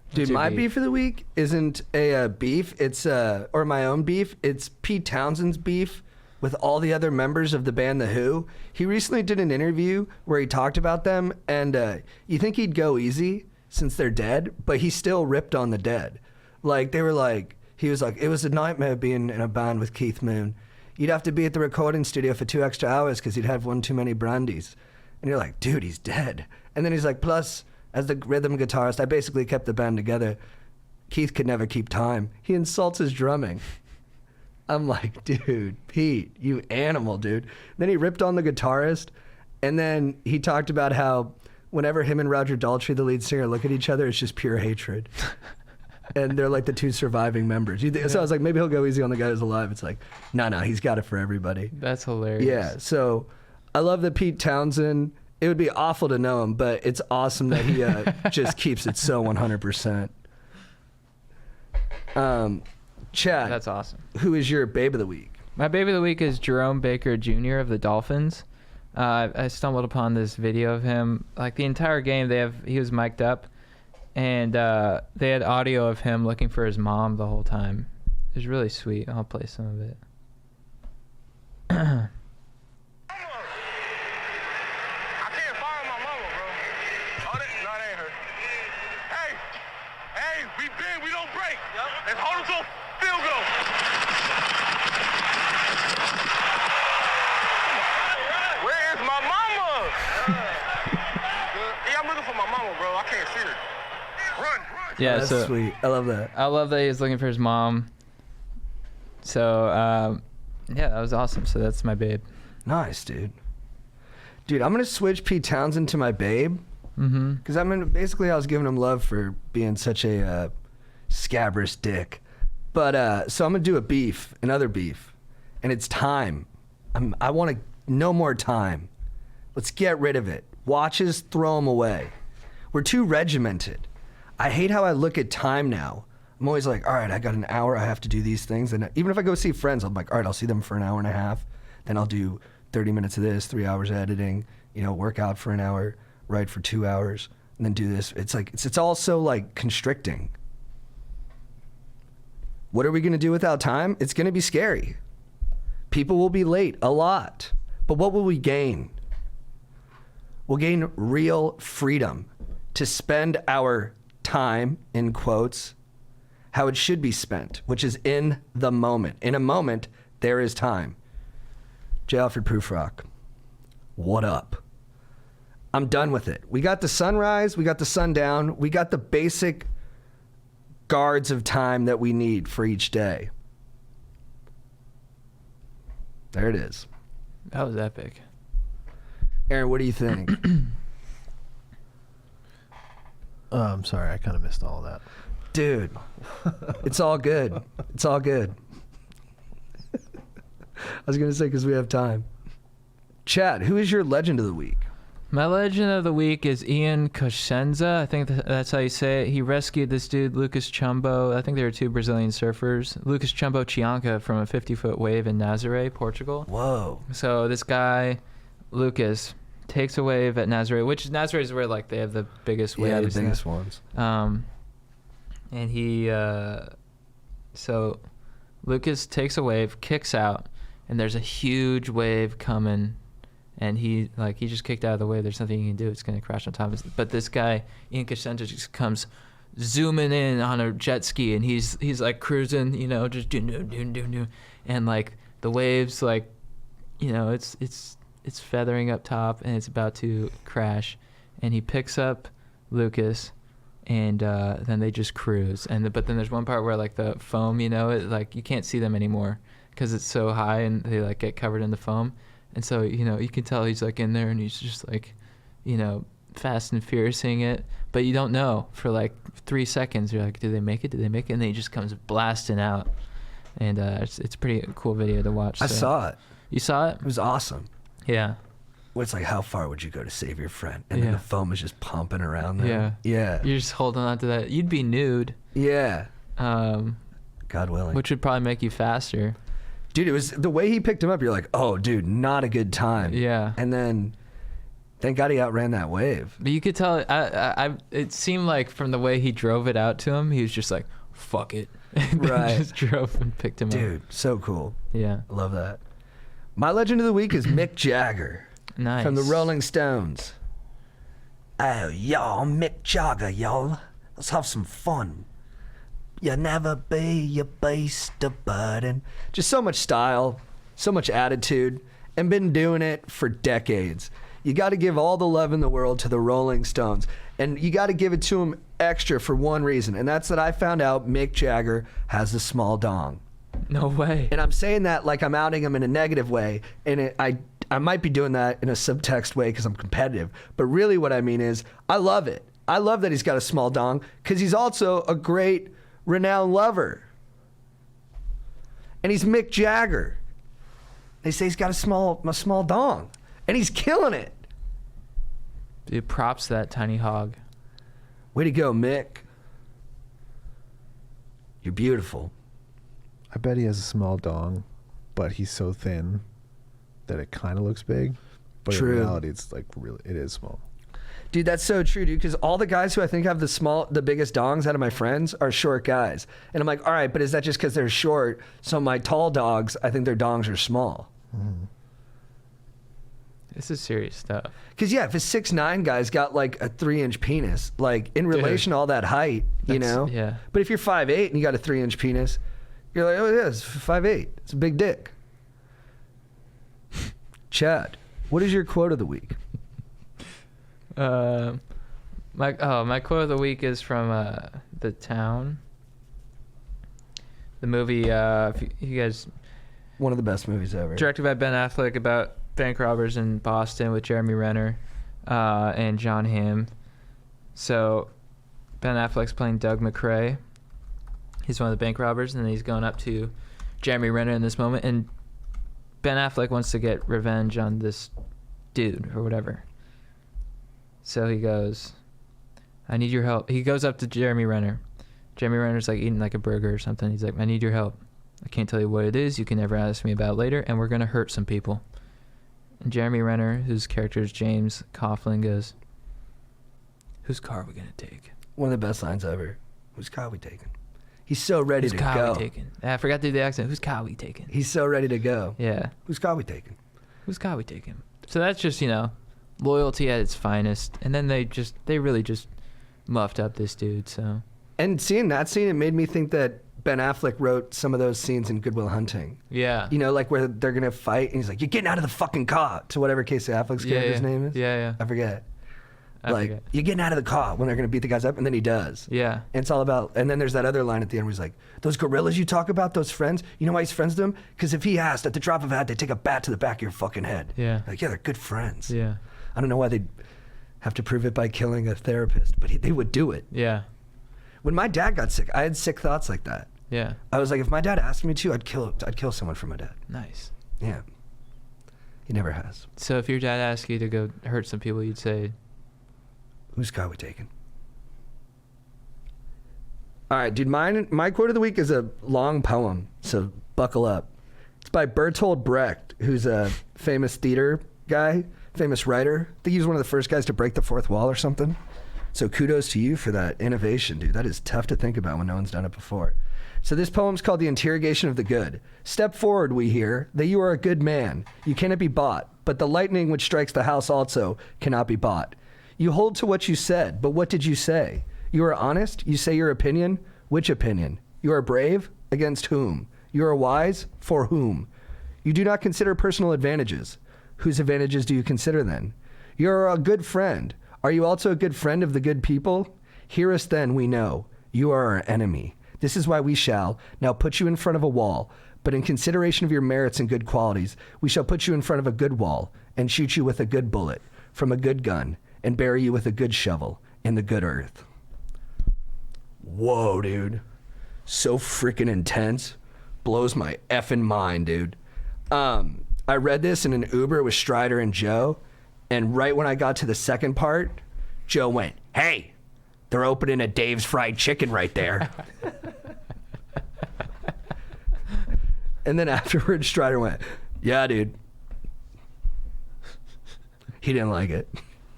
What's Dude, your my beef? beef of the week isn't a beef. It's or my own beef. It's Pete Townshend's beef with all the other members of the band The Who. He recently did an interview where he talked about them, and you think he'd go easy since they're dead, but he still ripped on the dead. Like, they were like, he was like, it was a nightmare being in a band with Keith Moon. You'd have to be at the recording studio for 2 extra hours because he'd have one too many brandies. And you're like, dude, he's dead. And then he's like, plus, as the rhythm guitarist, I basically kept the band together. Keith could never keep time. He insults his drumming. I'm like, dude, Pete, you animal, dude. Then he ripped on the guitarist, and then he talked about how whenever him and Roger Daltrey, the lead singer, look at each other, it's just pure hatred. And they're like the two surviving members. So I was like, maybe he'll go easy on the guy who's alive. It's like, no, he's got it for everybody. That's hilarious. Yeah, so I love that Pete Townsend. It would be awful to know him, but it's awesome that he just keeps it so 100%. Chad. That's awesome. Who is your babe of the week? My baby of the week is Jerome Baker Jr. of the Dolphins. I stumbled upon this video of him. Like the entire game, he was mic'd up, and they had audio of him looking for his mom the whole time. It was really sweet. I'll play some of it. I can't find my mama, bro. Oh, that ain't her. Hey, we bend, we don't break. Yep. Let's hold him to a field goal. Where is my mama? Yeah, I'm looking for my mama, bro. I can't see her. Run. Yeah, That's so sweet. I love that. I love that he was looking for his mom. So, yeah, that was awesome. So that's my babe. Nice, dude. Dude, I'm going to switch Pete Townsend to my babe. Mm-hmm. Because basically I was giving him love for being such a scabrous dick. But, so I'm going to do another beef. And it's time. I want to, no more time. Let's get rid of it. Watches, throw them away. We're too regimented. I hate how I look at time now. I'm always like, all right, I got an hour, I have to do these things. And even if I go see friends, I'm like, all right, I'll see them for an hour and a half. Then I'll do 30 minutes of this, 3 hours editing, work out for an hour, write for 2 hours, and then do this. It's like, it's all so like constricting. What are we gonna do without time? It's gonna be scary. People will be late a lot, but what will we gain? We'll gain real freedom to spend our time, in quotes, how it should be spent, which is in the moment. In a moment, there is time. J. Alfred Prufrock, what up? I'm done with it. We got the sunrise, we got the sundown, we got the basic guards of time that we need for each day. There it is. That was epic. Aaron, what do you think? I'm sorry, I kind of missed all of that. Dude, it's all good. It's all good. I was going to say because we have time. Chad, who is your legend of the week? My legend of the week is Ian Coshenza. I think that's how you say it. He rescued this dude, Lucas Chumbo. I think they were two Brazilian surfers. Lucas Chumbo Chianca from a 50-foot wave in Nazaré, Portugal. Whoa. So this guy, Lucas, takes a wave at Nazaré, which Nazaré is where like they have the biggest waves. Yeah, the biggest ones. And he, so Lucas takes a wave, kicks out, and there's a huge wave coming. And he just kicked out of the way. There's nothing he can do. It's going to crash on top of it. But this guy, Ian Coshenza, just comes zooming in on a jet ski, and he's like cruising, you know, just do, and like the waves, like, you know, it's feathering up top, and it's about to crash, and he picks up Lucas, and then they just cruise. But then there's one part where like the foam, you know, like you can't see them anymore because it's so high, and they like get covered in the foam. And so, you know, you can tell he's like in there and he's just like, you know, fast and furiousing it. But you don't know for like 3 seconds. You're like, did they make it? Did they make it? And then he just comes blasting out. And it's a pretty cool video to watch. I saw it. You saw it? It was awesome. Yeah. Well, it's like, how far would you go to save your friend? And then the foam is just pumping around there. Yeah. Yeah. You're just holding on to that. You'd be nude. Yeah. God willing. Which would probably make you faster. Dude, it was the way he picked him up. You're like, oh, dude, not a good time. Yeah. And then, thank God he outran that wave. But you could tell, it seemed like from the way he drove it out to him, he was just like, fuck it. And Right. just drove and picked him up. Dude, so cool. Yeah. I love that. My legend of the week is Mick Jagger. Nice. From the Rolling Stones. Oh, y'all, Mick Jagger, y'all. Let's have some fun. You never be your beast of burden. Just so much style, so much attitude, and been doing it for decades. You got to give all the love in the world to the Rolling Stones. And you got to give it to them extra for one reason, and that's that I found out Mick Jagger has a small dong. No way. And I'm saying that like I'm outing him in a negative way, and I might be doing that in a subtext way because I'm competitive. But really what I mean is I love it. I love that he's got a small dong because he's also a great renowned lover. And he's Mick Jagger. They say he's got a small dong. And he's killing it. Dude, props to that tiny hog. Way to go, Mick. You're beautiful. I bet he has a small dong, but he's so thin that it kind of looks big. But True. in reality, it's like really, it is small. Dude, that's so true, dude, because all the guys who I think have the biggest dongs out of my friends are short guys. And I'm like, all right, but is that just because they're short? So my tall dogs, I think their dongs are small. Mm. This is serious stuff. Because, yeah, if a 6'9" guy's got like a 3-inch penis, like in relation to all that height, you know? Yeah. But if you're 5'8" and you got a 3-inch penis, you're like, oh, yeah, it's 5'8". It's a big dick. Chad, what is your quote of the week? My quote of the week is from The Town. The movie, if you guys... One of the best movies ever. Directed by Ben Affleck about bank robbers in Boston with Jeremy Renner and John Hamm. So Ben Affleck's playing Doug McRae. He's one of the bank robbers, and then he's going up to Jeremy Renner in this moment. And Ben Affleck wants to get revenge on this dude or whatever. So he goes, I need your help. He goes up to Jeremy Renner. Jeremy Renner's like eating like a burger or something. He's like, I need your help. I can't tell you what it is. You can never ask me about it later, and we're going to hurt some people. And Jeremy Renner, whose character is James Coughlin, goes, whose car are we going to take? One of the best lines ever. Whose car are we taking? He's so ready Whose to car go. are we taking? I forgot to do the accent. Whose car are we taking? He's so ready to go. Yeah. Whose car are we taking? Whose car are we taking? So that's just, you know, loyalty at its finest. And then they really just muffed up this dude, so. And seeing that scene, it made me think that Ben Affleck wrote some of those scenes in Good Will Hunting. Yeah. You know, like where they're gonna fight, and he's like, "You're getting out of the fucking car," to whatever Casey Affleck's character's name is. Yeah. I forget. I Like, forget. you're getting out of the car when they're gonna beat the guys up, and then he does. Yeah. And it's all about, and then there's that other line at the end where he's like, "Those gorillas you talk about, those friends, you know why he's friends with them? Because if he asked, at the drop of a hat, they take a bat to the back of your fucking head." Yeah. Like, yeah, they're good friends. Yeah. I don't know why they'd have to prove it by killing a therapist, but they would do it. Yeah. When my dad got sick, I had sick thoughts like that. Yeah. I was like, if my dad asked me to, I'd kill someone for my dad. Nice. Yeah. He never has. So if your dad asked you to go hurt some people, you'd say, Whose car we taking? All right, dude, my quote of the week is a long poem, so buckle up. It's by Bertolt Brecht, who's a famous theater guy, famous writer. I think he was one of the first guys to break the fourth wall or something. So kudos to you for that innovation, dude. That is tough to think about when no one's done it before. So this poem's called The Interrogation of the Good. Step forward, we hear, that you are a good man. You cannot be bought, but the lightning which strikes the house also cannot be bought. You hold to what you said, but what did you say? You are honest? You say your opinion? Which opinion? You are brave? Against whom? You are wise? For whom? You do not consider personal advantages. Whose advantages do you consider then? You are a good friend. Are you also a good friend of the good people? Hear us then, we know. You are our enemy. This is why we shall now put you in front of a wall, but in consideration of your merits and good qualities, we shall put you in front of a good wall and shoot you with a good bullet from a good gun and bury you with a good shovel in the good earth. Whoa, dude. So freaking intense. Blows my effing mind, dude. I read this in an Uber with Strider and Joe, and right when I got to the second part, Joe went, "Hey, they're opening a Dave's Fried Chicken right there." And then afterwards, Strider went, "Yeah, dude." He didn't like it.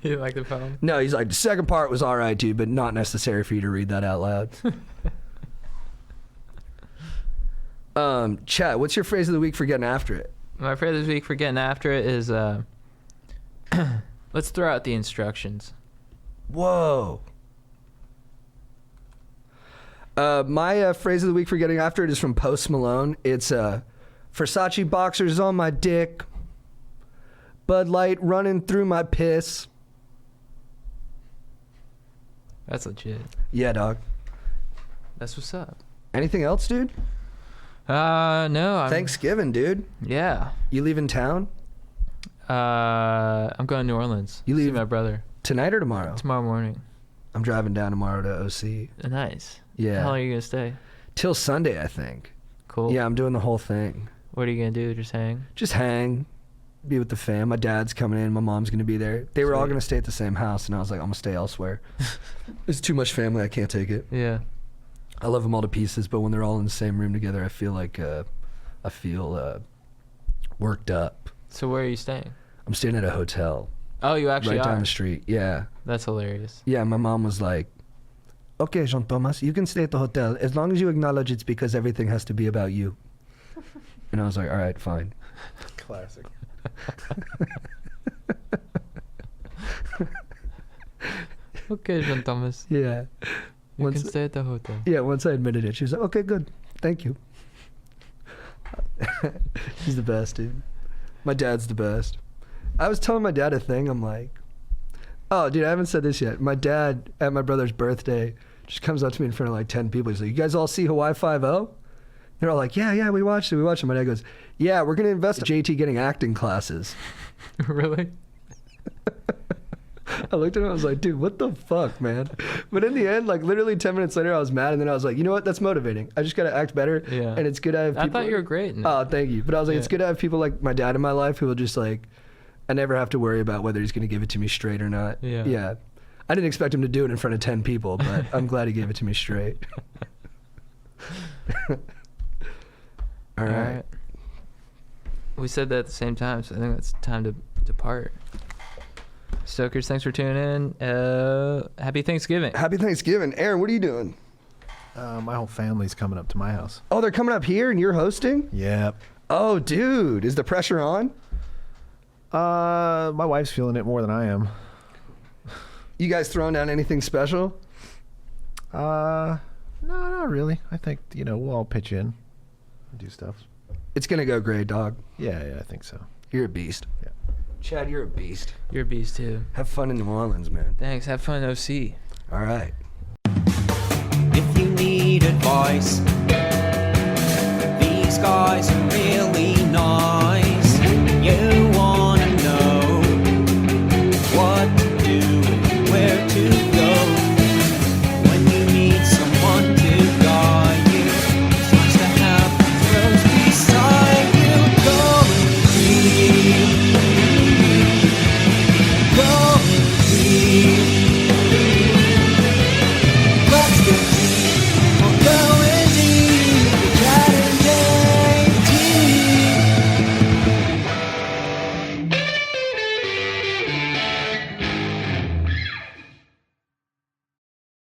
You didn't like the poem? No, he's like, the second part was all right, dude, but not necessary for you to read that out loud. Chat, what's your phrase of the week for getting after it? My phrase this week for getting after it is, let's throw out the instructions. Whoa. My phrase of the week for getting after it is from Post Malone. It's Versace boxers on my dick, Bud Light running through my piss. That's legit. Yeah, dog. That's what's up. Anything else, dude? No. Thanksgiving, dude. Yeah. You leaving town? I'm going to New Orleans. You See leave my brother tonight or tomorrow? tomorrow morning. I'm driving down tomorrow to OC. Nice. Yeah. How long are you gonna stay? Till Sunday, I think. Cool. Yeah, I'm doing the whole thing. What are you gonna do? Just hang? Just hang, be with the fam. My dad's coming in. My mom's going to be there. They were all Sweet. going to stay at the same house, and I was like, I'm going to stay elsewhere. It's too much family. I can't take it. Yeah. I love them all to pieces, but when they're all in the same room together, I feel like worked up. So where are you staying? I'm staying at a hotel Oh, you actually right are. down the street. Yeah. That's hilarious. Yeah, my mom was like, okay, Jean Thomas, you can stay at the hotel as long as you acknowledge it's because everything has to be about you. And I was like, all right, fine. Classic. Okay, Jean Thomas. Yeah. You can stay at the hotel. Yeah, once I admitted it, she was like, okay, good. Thank you. He's the best, dude. My dad's the best. I was telling my dad a thing. I'm like, oh, dude, I haven't said this yet. My dad, at my brother's birthday, just comes up to me in front of like 10 people. He's like, you guys all see Hawaii Five-0? They're all like, yeah, we watched it. My dad goes, yeah, we're going to invest in JT getting acting classes. Really? I looked at him, I was like, dude, what the fuck, man? But in the end, like literally 10 minutes later, I was mad, and then I was like, you know what? That's motivating. I just got to act better. Yeah. And it's good to have people. I thought you were great in it. Oh, thank you. But I was like, Yeah. it's good to have people like my dad in my life who will just like, I never have to worry about whether he's going to give it to me straight or not. Yeah. Yeah. I didn't expect him to do it in front of 10 people, but I'm glad he gave it to me straight. All right. We said that at the same time, so I think it's time to depart. Stokers, thanks for tuning in. Happy Thanksgiving. Happy Thanksgiving. Aaron, what are you doing? My whole family's coming up to my house. Oh, they're coming up here and you're hosting? Yep. Oh, dude. Is the pressure on? My wife's feeling it more than I am. You guys throwing down anything special? No, not really. I think, we'll all pitch in and do stuff. It's gonna go great, dog. Yeah, I think so. You're a beast. Yeah. Chad, you're a beast. You're a beast too. Have fun in New Orleans, man. Thanks. Have fun, OC. All right. If you need advice, these guys are really